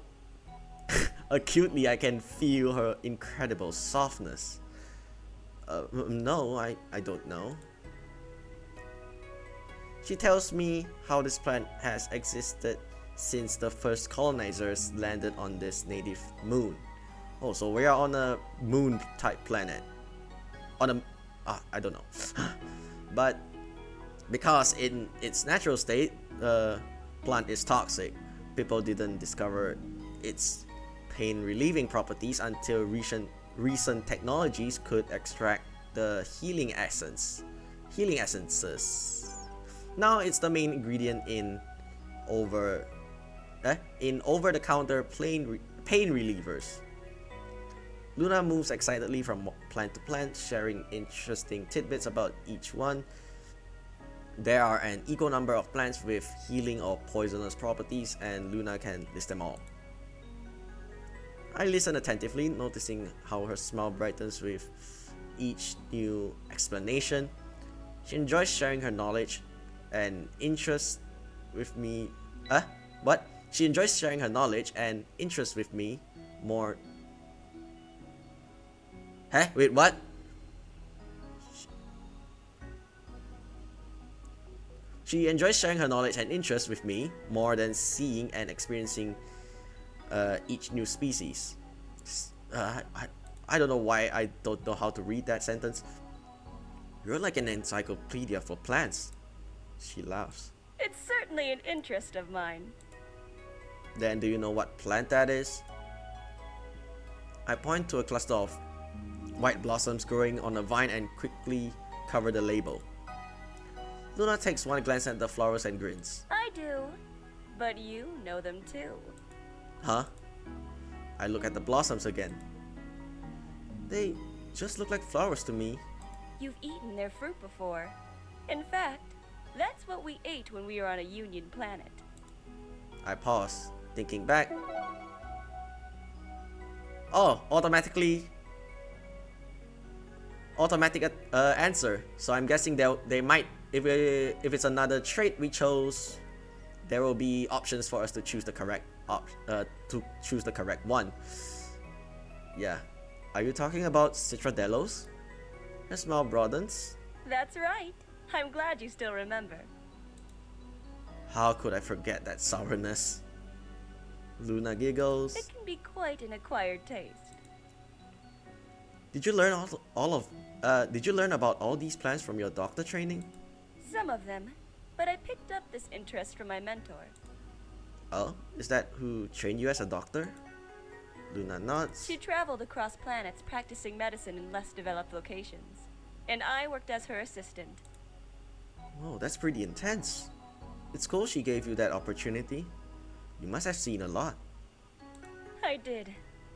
acutely I can feel her incredible softness. No, I don't know. She tells me how this plant has existed since the first colonizers landed on this native moon. Oh, so we are on a moon type planet. I don't know. But because in its natural state, the plant is toxic, people didn't discover its pain relieving properties until recent technologies could extract the healing essences. Now it's the main ingredient in over-the-counter pain relievers. Luna moves excitedly from plant to plant, sharing interesting tidbits about each one. There are an equal number of plants with healing or poisonous properties, and Luna can list them all. I listen attentively, noticing how her smile brightens with each new explanation. She enjoys sharing her knowledge and interest with me. What? She enjoys sharing her knowledge and interest with me more. Wait, what? She enjoys sharing her knowledge and interest with me more than seeing and experiencing each new species. I don't know why I don't know how to read that sentence. You're like an encyclopedia for plants. She laughs. It's certainly an interest of mine. Then do you know what plant that is? I point to a cluster of white blossoms growing on a vine and quickly cover the label. Luna takes one glance at the flowers and grins. I do, but you know them too. Huh? I look at the blossoms again. They just look like flowers to me. You've eaten their fruit before. In fact, that's what we ate when we were on a Union planet. I pause, thinking back. Oh, automatic answer. So I'm guessing they might, if it's another trait we chose, there will be options for us to choose the correct one. Yeah. Are you talking about Citradellos? Her smile broadens. That's right. I'm glad you still remember. How could I forget that sourness? Luna giggles. It can be quite an acquired taste. Did you learn Did you learn about all these plants from your doctor training? Some of them, but I picked up this interest from my mentor. Oh, is that who trained you as a doctor? Luna nods. She traveled across planets practicing medicine in less developed locations, and I worked as her assistant. Whoa, that's pretty intense. It's cool she gave you that opportunity. You must have seen a lot. I did,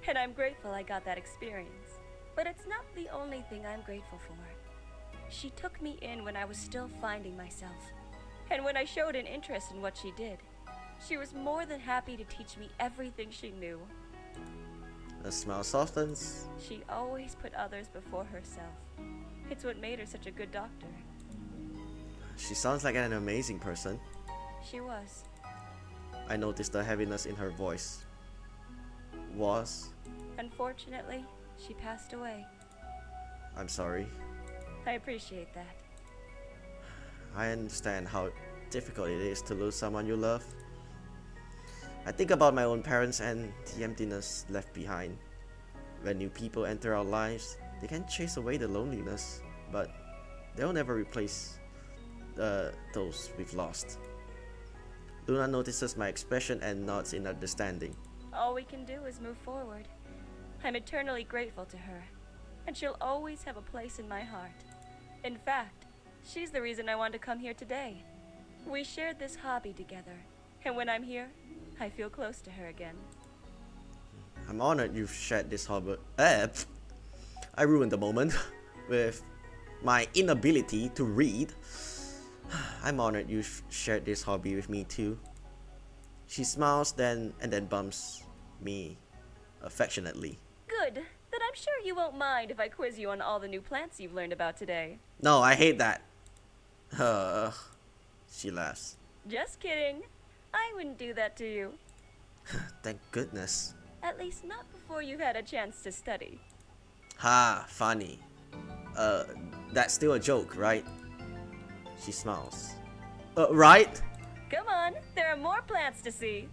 and I'm grateful I got that experience. But it's not the only thing I'm grateful for. She took me in when I was still finding myself. And when I showed an interest in what she did, she was more than happy to teach me everything she knew. The smile softens. She always put others before herself. It's what made her such a good doctor. She sounds like an amazing person. She was. I noticed the heaviness in her voice. Was? Unfortunately, she passed away. I'm sorry. I appreciate that. I understand how difficult it is to lose someone you love. I think about my own parents and the emptiness left behind. When new people enter our lives, they can chase away the loneliness, but they'll never replace those we've lost. Luna notices my expression and nods in understanding. All we can do is move forward. I'm eternally grateful to her, and she'll always have a place in my heart. In fact, she's the reason I wanted to come here today. We shared this hobby together, and when I'm here, I feel close to her again. I'm honored you've shared this hobby. I ruined the moment with my inability to read. I'm honored you've shared this hobby with me too. She smiles and then bumps me affectionately. Good. Then I'm sure you won't mind if I quiz you on all the new plants you've learned about today. No, I hate that. She laughs. Just kidding. I wouldn't do that to you. Thank goodness. At least not before you've had a chance to study. Ha, funny. That's still a joke, right? She smiles. Right? Come on, there are more plants to see.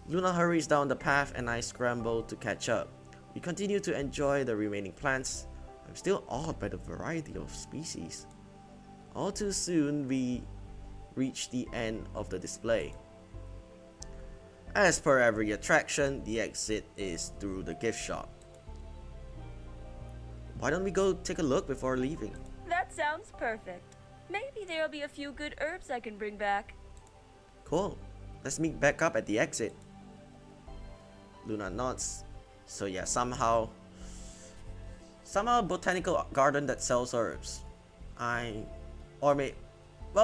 Luna hurries down the path and I scramble to catch up. We continue to enjoy the remaining plants. I'm still awed by the variety of species. All too soon, we reach the end of the display. As per every attraction, the exit is through the gift shop. Why don't we go take a look before leaving? That sounds perfect. Maybe there'll be a few good herbs I can bring back. Cool. Let's meet back up at the exit. Luna nods. So yeah, somehow a botanical garden that sells herbs. Well,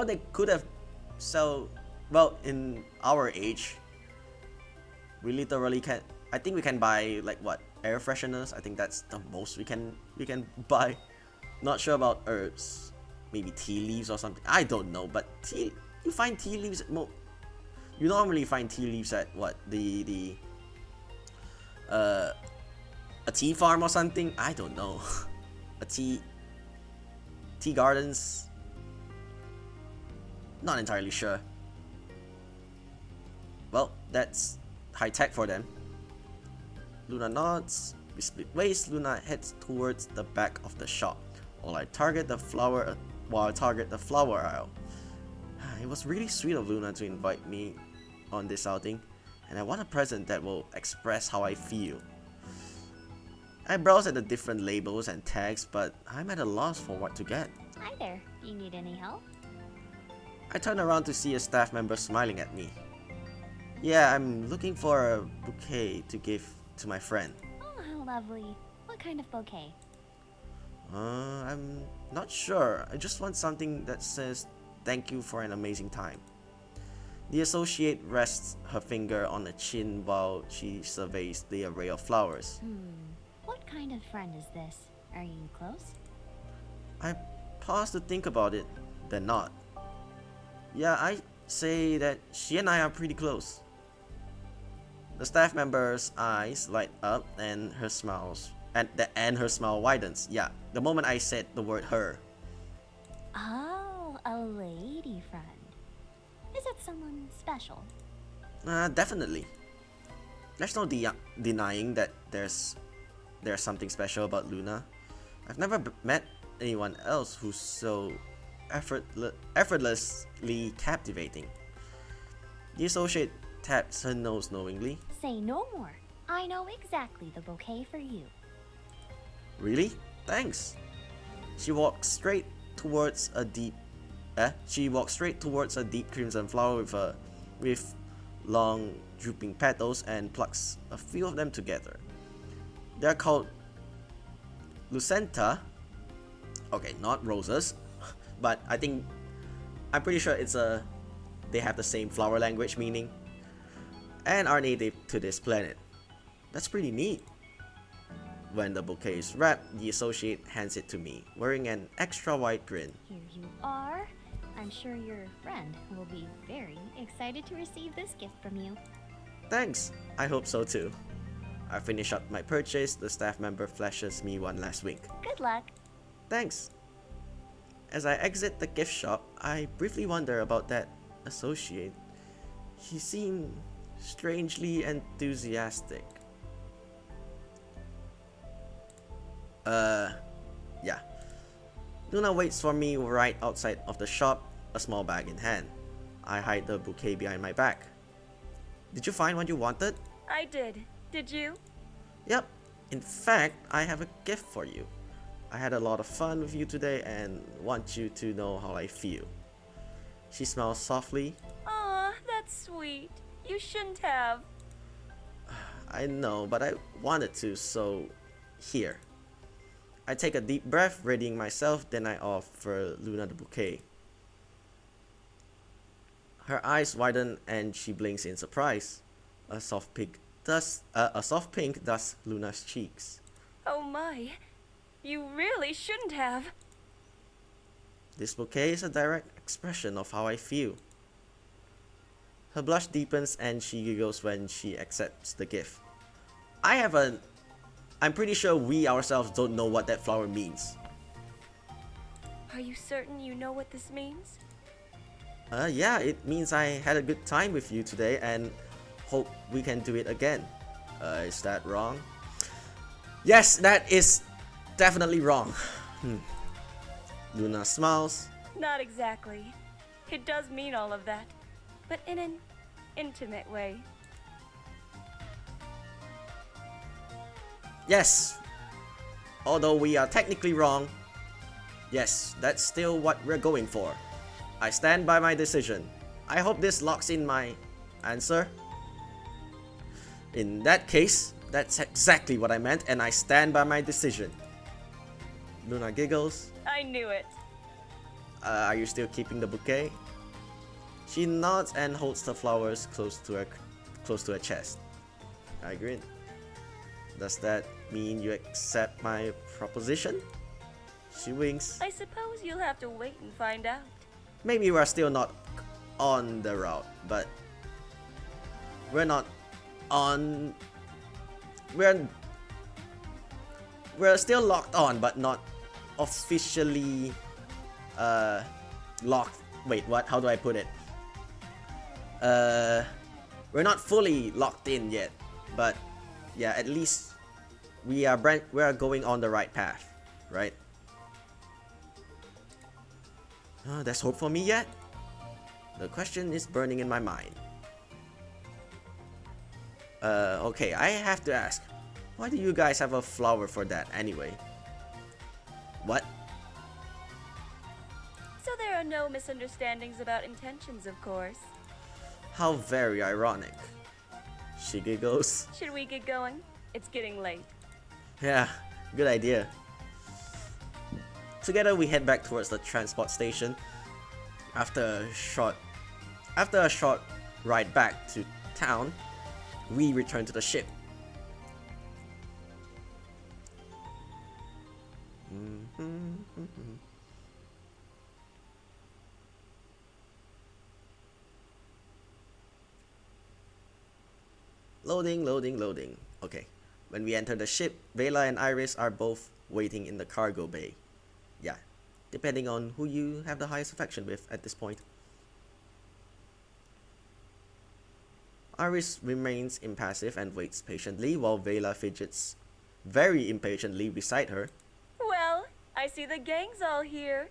they could have well, in our age, we literally can. I think we can buy like what, air fresheners. I think that's the most we can buy. Not sure about herbs. Maybe tea leaves or something. I don't know. But you find tea leaves you normally find tea leaves at what, a tea farm or something. I don't know. A tea gardens. Not entirely sure. Well, that's high tech for them. Luna nods. We split ways. Luna heads towards the back of the shop, while I target the flower aisle. It was really sweet of Luna to invite me on this outing, and I want a present that will express how I feel. I browse at the different labels and tags, but I'm at a loss for what to get. Hi there. Do you need any help? I turn around to see a staff member smiling at me. Yeah, I'm looking for a bouquet to give to my friend. Oh, how lovely. What kind of bouquet? I'm not sure. I just want something that says thank you for an amazing time. The associate rests her finger on the chin while she surveys the array of flowers. What kind of friend is this? Are you close? I pause to think about it, then nod. Yeah, I say that she and I are pretty close. The staff member's eyes light up and her smile widens. Yeah, the moment I said the word her. Oh, a lady friend. Is it someone special? Definitely. There's no denying that there's something special about Luna. I've never met anyone else who's so effortlessly captivating. The associate taps her nose knowingly. Say no more. I know exactly the bouquet for you. Really? Thanks. She walks straight towards a deep crimson flower with long drooping petals and plucks a few of them together. They're called Lucenta. Okay, not roses, but I'm pretty sure they have the same flower language meaning and are native to this planet. That's pretty neat. When the bouquet is wrapped, the associate hands it to me, wearing an extra wide grin. Here you are. I'm sure your friend will be very excited to receive this gift from you. Thanks, I hope so too. I finish up my purchase, the staff member flashes me one last wink. Good luck. Thanks. As I exit the gift shop, I briefly wonder about that associate. He seemed strangely enthusiastic. Yeah. Luna waits for me right outside of the shop, a small bag in hand. I hide the bouquet behind my back. Did you find what you wanted? I did. Did you? Yep. In fact, I have a gift for you. I had a lot of fun with you today and want you to know how I feel. She smiles softly. Aw, that's sweet. You shouldn't have. I know, but I wanted to, so here. I take a deep breath, readying myself, then I offer Luna the bouquet. Her eyes widen and she blinks in surprise. A soft pink dust Luna's cheeks. Oh my. You really shouldn't have. This bouquet is a direct expression of how I feel. Her blush deepens and she giggles when she accepts the gift. I'm pretty sure we ourselves don't know what that flower means. Are you certain you know what this means? Yeah, it means I had a good time with you today and hope we can do it again. Is that wrong? Yes, that is definitely wrong. Luna smiles. Not exactly. It does mean all of that, but in an intimate way. Yes, although we are technically wrong, yes, that's still what we're going for. I stand by my decision. I hope this locks in my answer. In that case, That's exactly what I meant, and I stand by my decision. Luna giggles. I knew it. Are you still keeping the bouquet? She nods and holds the flowers close to her chest. I grin. Does that mean you accept my proposition? She winks. I suppose you'll have to wait and find out. Maybe we're still not on the route, but we're not on. We're still locked on, but not officially locked. Wait, what? How do I put it? We're not fully locked in yet, but yeah, at least we are going on the right path, right? There's hope for me yet? The question is burning in my mind. Okay, I have to ask, why do you guys have a flower for that anyway? What? So there are no misunderstandings about intentions, of course. How very ironic. She giggles. Should we get going? It's getting late. Yeah, good idea. Together we head back towards the transport station. After a short ride back to town, we return to the ship. Loading. Okay. When we enter the ship, Vela and Iris are both waiting in the cargo bay. Yeah, depending on who you have the highest affection with at this point. Iris remains impassive and waits patiently while Vela fidgets very impatiently beside her. Well, I see the gang's all here.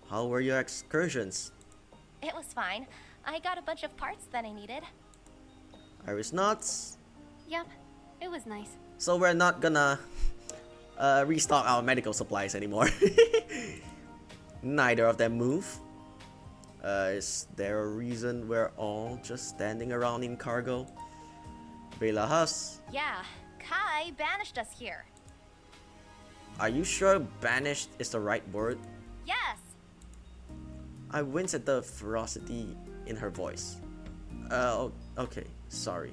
How were your excursions? It was fine. I got a bunch of parts that I needed. Iris nods. Yep, it was nice. So we're not gonna restock our medical supplies anymore. Neither of them move. Is there a reason we're all just standing around in cargo? Vela huffs. Yeah, Kai banished us here. Are you sure banished is the right word? Yes. I wince at the ferocity in her voice. Okay, sorry.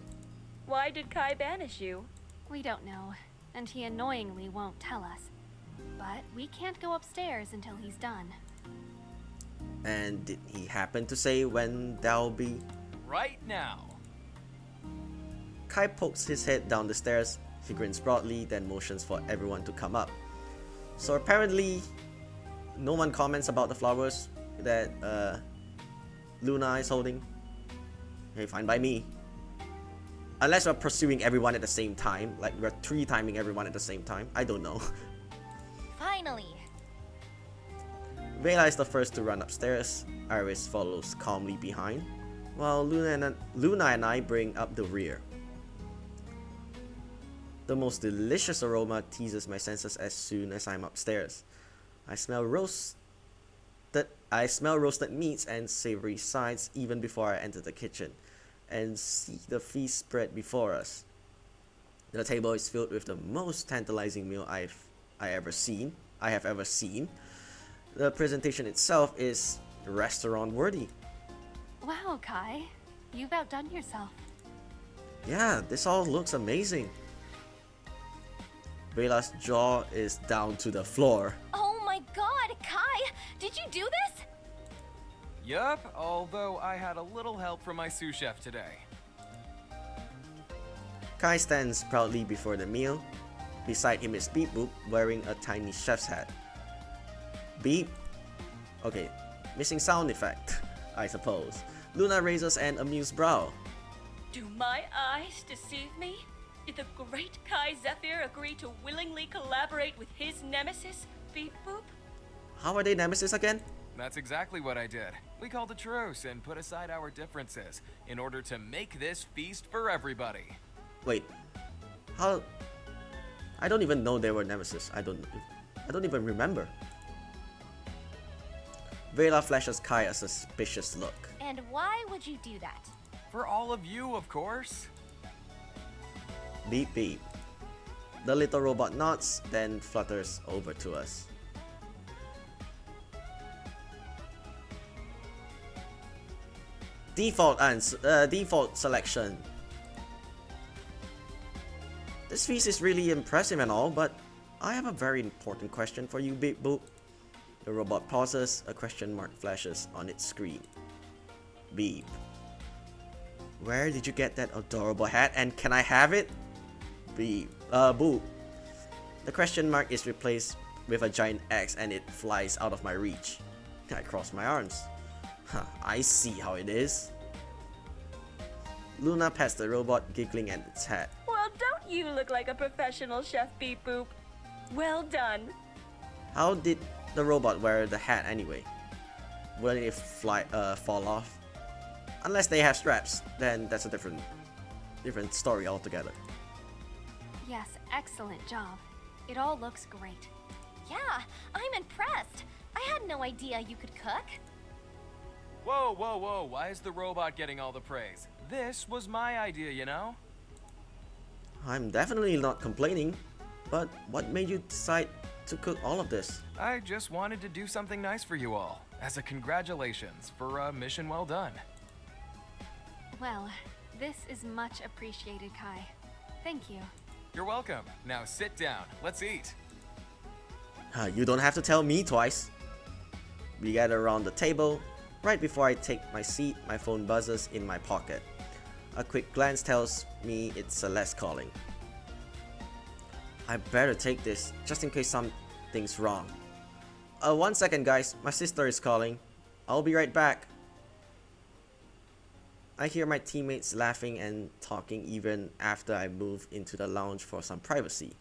Why did Kai banish you? We don't know, and he annoyingly won't tell us. But we can't go upstairs until he's done. And did he happen to say when that'll be? Right now. Kai pokes his head down the stairs. He grins broadly, then motions for everyone to come up. So apparently, no one comments about the flowers that Luna is holding. Hey, fine by me. Unless we're pursuing everyone at the same time, like we're 3-timing everyone at the same time. I don't know. Finally. Vela is the first to run upstairs. Iris follows calmly behind, while Luna and I bring up the rear. The most delicious aroma teases my senses as soon as I'm upstairs. I smell roasted meats and savory sides even before I enter the kitchen and see the feast spread before us. The table is filled with the most tantalizing meal I have ever seen. The presentation itself is restaurant worthy. Wow, Kai, you've outdone yourself. Yeah, this all looks amazing. Vela's jaw is down to the floor. Oh my god, Kai! Did you do this? Yup, although I had a little help from my sous chef today. Kai stands proudly before the meal. Beside him is Beep Boop wearing a tiny chef's hat. Beep. Okay, missing sound effect, I suppose. Luna raises an amused brow. Do my eyes deceive me? Did the great Kai Zephyr agree to willingly collaborate with his nemesis, Beep Boop? How are they nemesis again? That's exactly what I did. We called a truce and put aside our differences in order to make this feast for everybody. Wait, how? I don't even know they were nemesis. I don't even remember. Vela flashes Kai a suspicious look. And why would you do that? For all of you, of course. Beep beep. The little robot nods, then flutters over to us. Default selection. This feast is really impressive and all, but I have a very important question for you, Beep Boop. The robot pauses, a question mark flashes on its screen. Beep. Where did you get that adorable hat and can I have it? Beep. Boop. The question mark is replaced with a giant X and it flies out of my reach. I cross my arms. Huh, I see how it is. Luna pats the robot, giggling at its hat. Well, don't you look like a professional chef, Beep Boop? Well done. How did the robot wear the hat anyway? Wouldn't it fall off? Unless they have straps, then that's a different story altogether. Yes, excellent job. It all looks great. Yeah, I'm impressed. I had no idea you could cook. Whoa, whoa, whoa, why is the robot getting all the praise? This was my idea, you know? I'm definitely not complaining, but what made you decide to cook all of this? I just wanted to do something nice for you all, as a congratulations for a mission well done. Well, this is much appreciated, Kai. Thank you. You're welcome. Now sit down, let's eat. You don't have to tell me twice. We gather around the table. Right before I take my seat, my phone buzzes in my pocket. A quick glance tells me it's Celeste calling. I better take this, just in case something's wrong. 1 second guys, my sister is calling. I'll be right back. I hear my teammates laughing and talking even after I move into the lounge for some privacy.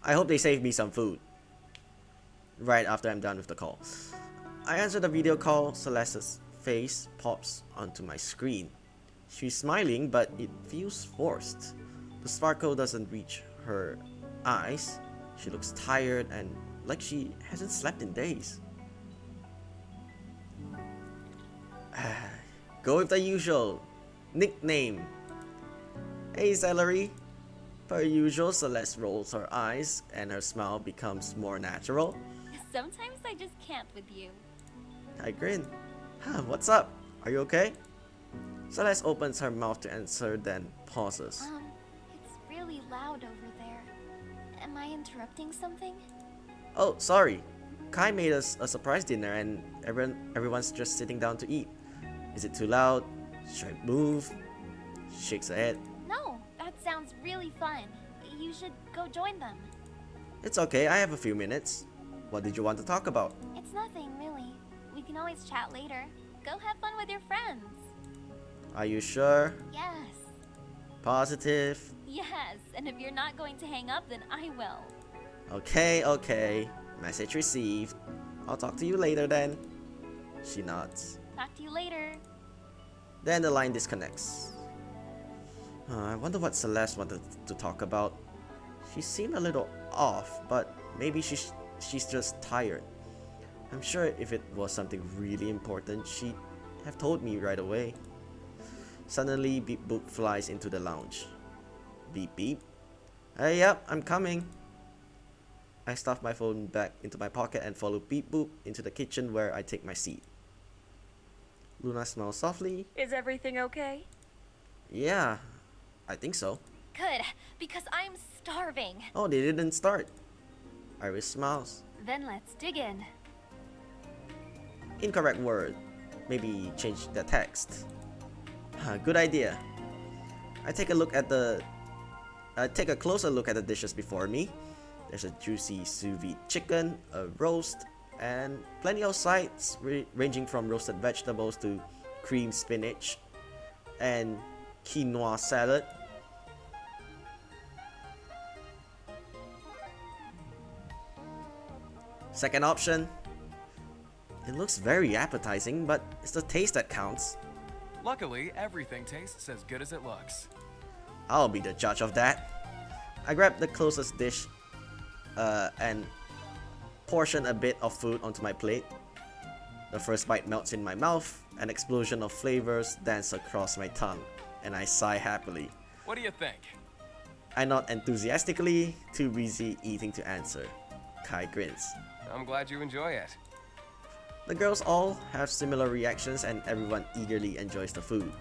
I hope they save me some food. Right after I'm done with the call. I answer the video call. Celeste's face pops onto my screen. She's smiling, but it feels forced. The sparkle doesn't reach her eyes. She looks tired and like she hasn't slept in days. Go with the usual nickname. Hey Celery. Per usual, Celeste rolls her eyes and her smile becomes more natural. Sometimes I just can't with you. I grin. What's up? Are you okay? Celeste opens her mouth to answer, then pauses. It's really loud over there. Am I interrupting something? Oh, sorry. Kai made us a surprise dinner and everyone's just sitting down to eat. Is it too loud? Should I move? She shakes her head. No, that sounds really fun. You should go join them. It's okay, I have a few minutes. What did you want to talk about? It's nothing, really. We can always chat later. Go have fun with your friends. Are you sure? Yes. Positive? Yes, and if you're not going to hang up, then I will. Okay. Message received. I'll talk to you later then. She nods. Talk to you later. Then the line disconnects. I wonder what Celeste wanted to talk about. She seemed a little off, but maybe she's just tired. I'm sure if it was something really important, she'd have told me right away. Suddenly, Beep Boop flies into the lounge. Beep beep. Hey, yep, I'm coming. I stuff my phone back into my pocket and follow Beep Boop into the kitchen where I take my seat. Luna smiles softly. Is everything okay? Yeah, I think so. Good, because I'm starving. Oh, they didn't start. Iris smiles. Then let's dig in. Incorrect word. Maybe change the text. Good idea. I take a closer look at the dishes before me. There's a juicy sous vide chicken, a roast, and plenty of sides ranging from roasted vegetables to cream spinach and quinoa salad. Second option. It looks very appetizing, but it's the taste that counts. Luckily, everything tastes as good as it looks. I'll be the judge of that. I grab the closest dish and portion a bit of food onto my plate. The first bite melts in my mouth, an explosion of flavors dance across my tongue, and I sigh happily. What do you think? I nod enthusiastically, too busy eating to answer. Kai grins. I'm glad you enjoy it. The girls all have similar reactions and everyone eagerly enjoys the food.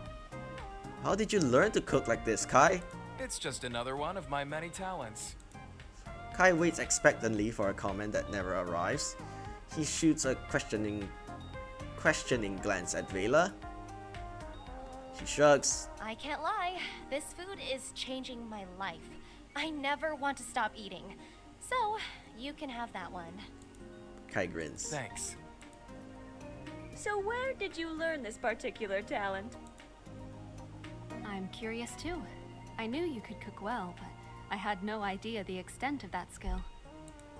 How did you learn to cook like this, Kai? It's just another one of my many talents. Kai waits expectantly for a comment that never arrives. He shoots a questioning glance at Vela. She shrugs. I can't lie, this food is changing my life. I never want to stop eating. So, you can have that one. Kai grins. Thanks. So where did you learn this particular talent? I'm curious too. I knew you could cook well, but I had no idea the extent of that skill.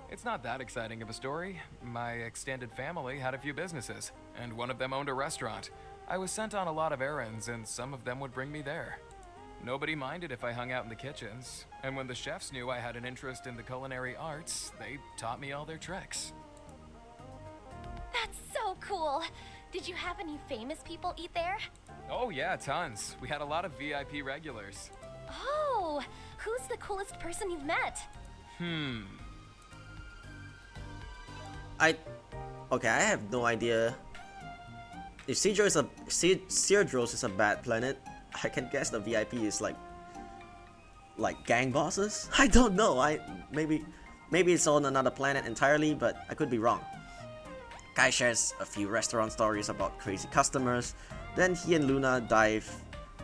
It's not that exciting of a story. My extended family had a few businesses, and one of them owned a restaurant. I was sent on a lot of errands, and some of them would bring me there. Nobody minded if I hung out in the kitchens, and when the chefs knew I had an interest in the culinary arts, they taught me all their tricks. That's so cool! Did you have any famous people eat there? Oh yeah, tons. We had a lot of VIP regulars. Oh, who's the coolest person you've met? Okay, I have no idea. If Seardros is a bad planet, I can guess the VIP is like gang bosses? I don't know. Maybe it's on another planet entirely, but I could be wrong. Kai shares a few restaurant stories about crazy customers, then he and Luna dive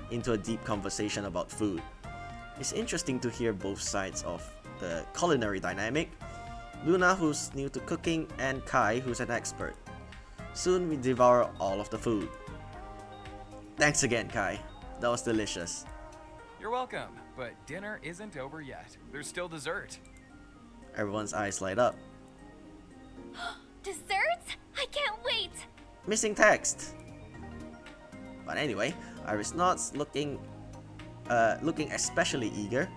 into a deep conversation about food. It's interesting to hear both sides of the culinary dynamic. Luna, who's new to cooking, and Kai, who's an expert. Soon we devour all of the food. Thanks again, Kai. That was delicious. You're welcome, but dinner isn't over yet. There's still dessert. Everyone's eyes light up. Desserts? I can't wait! Missing text. But anyway, Iris nods, looking especially eager.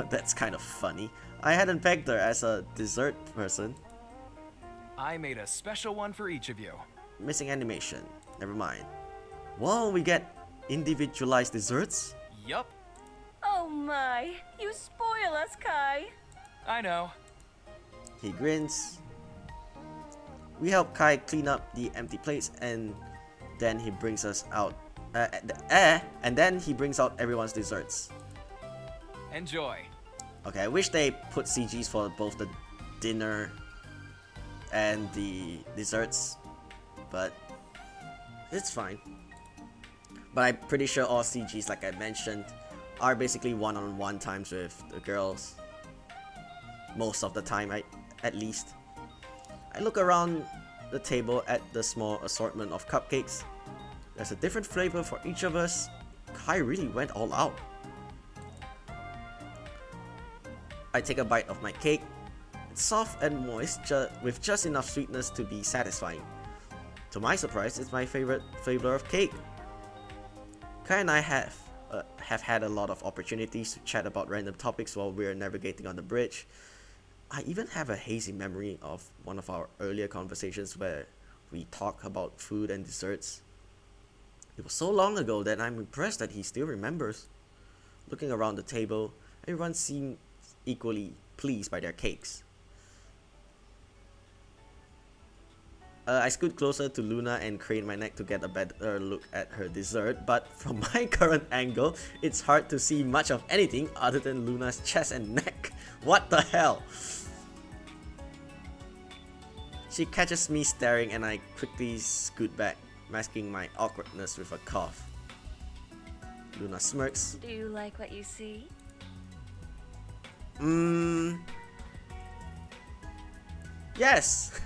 That's kind of funny. I hadn't pegged her as a dessert person. I made a special one for each of you. Missing animation. Never mind. Whoa, we get individualized desserts? Yup, Oh my, you spoil us, Kai. I know. He grins. We help Kai clean up the empty plates and then he brings us out. And then he brings out everyone's desserts. Enjoy. Okay, I wish they put CGs for both the dinner and the desserts, but it's fine. But I'm pretty sure all CGs, like I mentioned, are basically one-on-one times with the girls. Most of the time, at least. I look around the table at the small assortment of cupcakes. There's a different flavor for each of us. Kai really went all out. I take a bite of my cake. It's soft and moist, with just enough sweetness to be satisfying. To my surprise, it's my favorite flavor of cake. Kai and I have had a lot of opportunities to chat about random topics while we're navigating on the bridge. I even have a hazy memory of one of our earlier conversations where we talk about food and desserts. It was so long ago that I'm impressed that he still remembers. Looking around the table, everyone seemed equally pleased by their cakes. I scoot closer to Luna and crane my neck to get a better look at her dessert, but from my current angle, it's hard to see much of anything other than Luna's chest and neck. What the hell? She catches me staring and I quickly scoot back, masking my awkwardness with a cough. Luna smirks. Do you like what you see? Yes!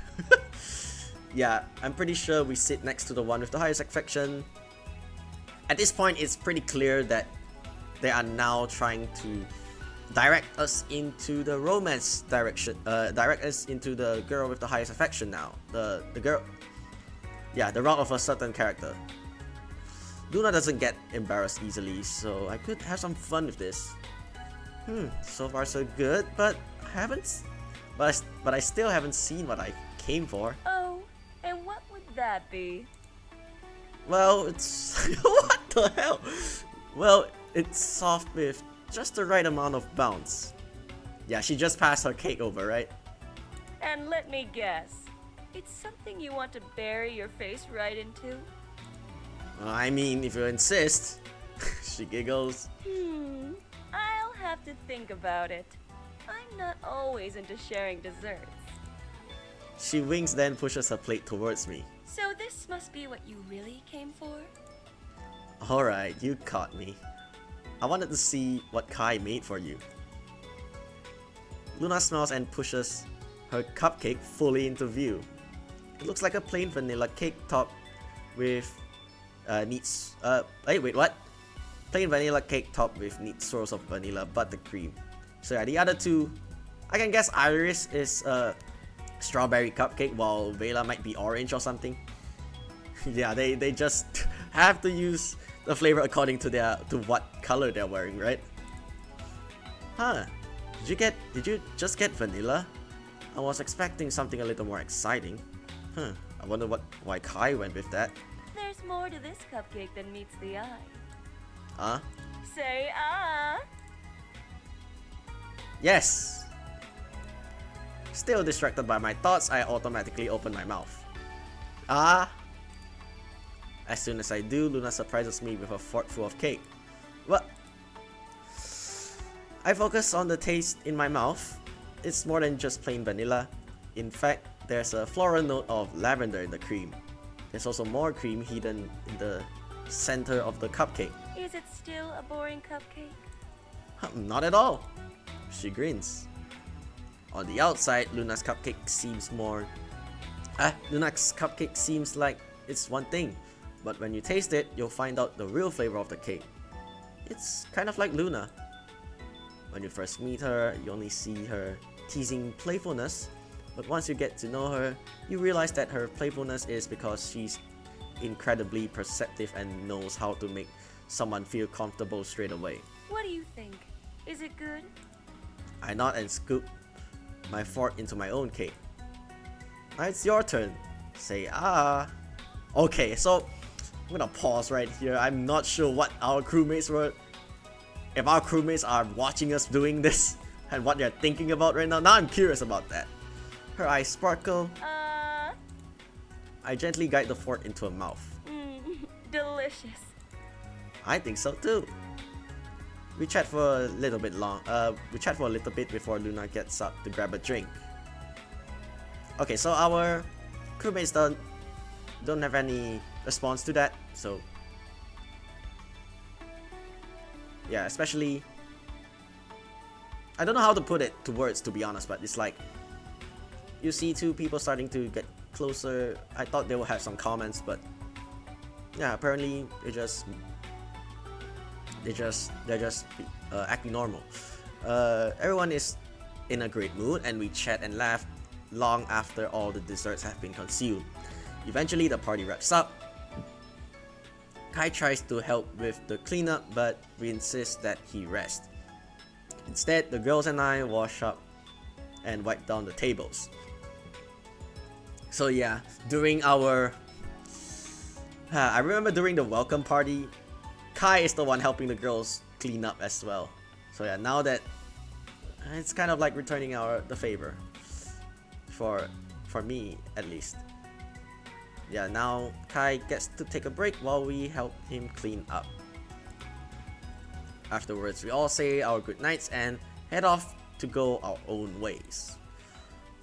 Yeah, I'm pretty sure we sit next to the one with the highest affection. At this point, it's pretty clear that they are now trying to direct us into the romance direction. Direct us into the girl with the highest affection now. The girl. Yeah, the route of a certain character. Luna doesn't get embarrassed easily, so I could have some fun with this. So far so good, but I still haven't seen what I came for. Oh, and what would that be? Well, it's what the hell? Well, it's soft with just the right amount of bounce. Yeah, she just passed her cake over, right? And let me guess, it's something you want to bury your face right into? I mean, if you insist. She giggles. I'll have to think about it. I'm not always into sharing desserts. She winks, then pushes her plate towards me. So this must be what you really came for? Alright, you caught me. I wanted to see what Kai made for you. Luna smiles and pushes her cupcake fully into view. It looks like a plain vanilla cake topped with wait, what? Plain vanilla cake topped with neat swirls of vanilla buttercream. So yeah, the other two, I can guess Iris is strawberry cupcake while Vela might be orange or something. Yeah, they just have to use the flavor according to what color they're wearing, right? Huh. Did you just get vanilla? I was expecting something a little more exciting. Huh. I wonder why Kai went with that. There's more to this cupcake than meets the eye. Huh? Say ah! Yes! Still distracted by my thoughts, I automatically open my mouth. Ah! As soon as I do, Luna surprises me with a fork full of cake. What? I focus on the taste in my mouth. It's more than just plain vanilla. In fact, there's a floral note of lavender in the cream. There's also more cream hidden in the center of the cupcake. Is it still a boring cupcake? Not at all. She grins. On the outside, Luna's cupcake seems like it's one thing, but when you taste it, you'll find out the real flavor of the cake. It's kind of like Luna. When you first meet her, you only see her teasing playfulness, but once you get to know her, you realize that her playfulness is because she's incredibly perceptive and knows how to make someone feel comfortable straight away. What do you think? Is it good? I nod and scoop my fork into my own cake. Now it's your turn. Say ah. Okay, so I'm gonna pause right here. I'm not sure what our crewmates were. If our crewmates are watching us doing this and what they're thinking about right now. Now I'm curious about that. Her eyes sparkle. I gently guide the fork into her mouth. Delicious. I think so too. We chat for a little bit before Luna gets up to grab a drink. Okay, so our crewmates don't have any response to that, so yeah, especially I don't know how to put it to words, to be honest, but it's like you see two people starting to get closer. I thought they would have some comments, but yeah, apparently they're just acting normal. Everyone is in a great mood, and we chat and laugh long after all the desserts have been consumed. Eventually, the party wraps up. Kai tries to help with the cleanup, but we insist that he rest. Instead, the girls and I wash up and wipe down the tables. So yeah, during our I remember during the welcome party, Kai is the one helping the girls clean up as well. So yeah, now that it's kind of like returning the favor for me at least. Yeah, now Kai gets to take a break while we help him clean up. Afterwards, we all say our good nights and head off to go our own ways.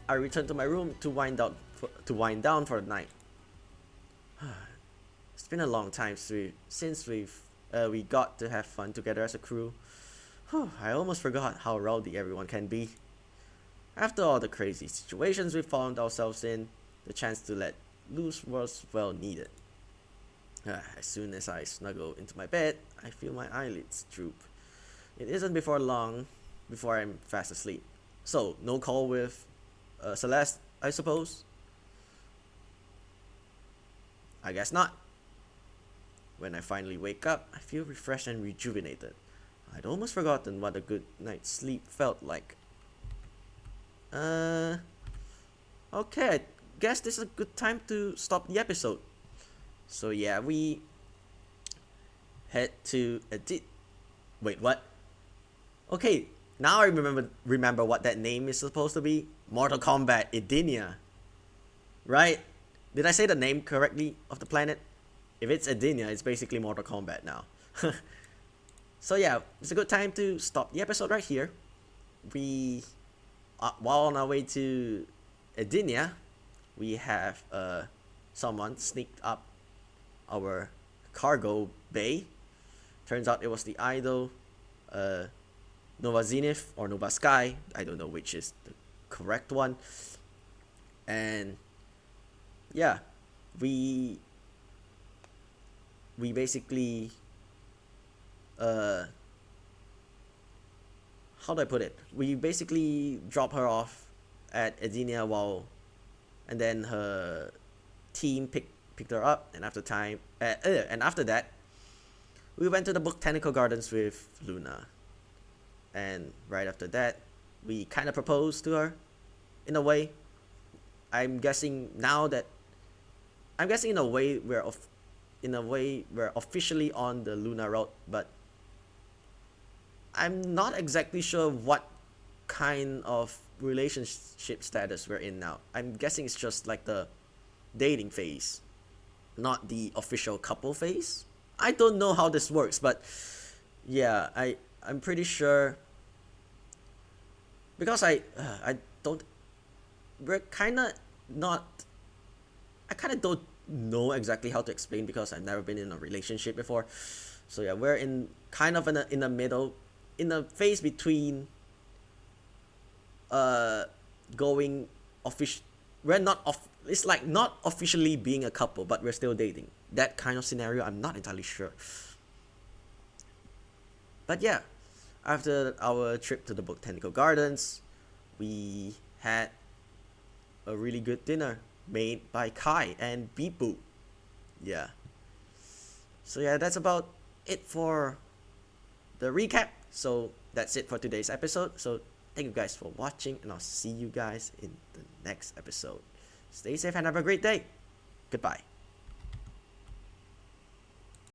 I return to my room to wind down for the night. It's been a long time since we got to have fun together as a crew. I almost forgot how rowdy everyone can be. After all the crazy situations we found ourselves in, the chance to let loose was well needed. As soon as I snuggle into my bed, I feel my eyelids droop. It isn't before long before I'm fast asleep. So, no call with Celeste, I suppose? I guess not. When I finally wake up, I feel refreshed and rejuvenated. I'd almost forgotten what a good night's sleep felt like. Okay, I guess this is a good time to stop the episode. So yeah, we head to edit. Wait, what? Okay, now I remember what that name is supposed to be. Mortal Kombat Edenia. Right? Did I say the name correctly of the planet? If it's Edenia, it's basically Mortal Kombat now. So yeah, it's a good time to stop the episode right here. We, while on our way to Edenia, we have someone sneaked up our cargo bay. Turns out it was the idol Nova Zenith or Nova Sky. I don't know which is the correct one. And yeah, we basically how do I put it? We basically drop her off at Edenia and then her team picked her up, and after that, we went to the Botanical Gardens with Luna, and right after that, we kind of proposed to her, in a way. I'm guessing in a way we're officially on the Luna route, but I'm not exactly sure what kind of relationship status we're in now. I'm guessing it's just like the dating phase, not the official couple phase. I don't know how this works, but yeah, I'm pretty sure, because I don't know exactly how to explain, because I've never been in a relationship before. So yeah, we're in kind of in the middle, in the phase between going official. It's like not officially being a couple, but we're still dating. That kind of scenario, I'm not entirely sure. But yeah, after our trip to the Botanical Gardens, we had a really good dinner made by Kai and Beepoo. Yeah. So yeah, that's about it for the recap. So that's it for today's episode. So thank you guys for watching, and I'll see you guys in the next episode. Stay safe and have a great day. Goodbye.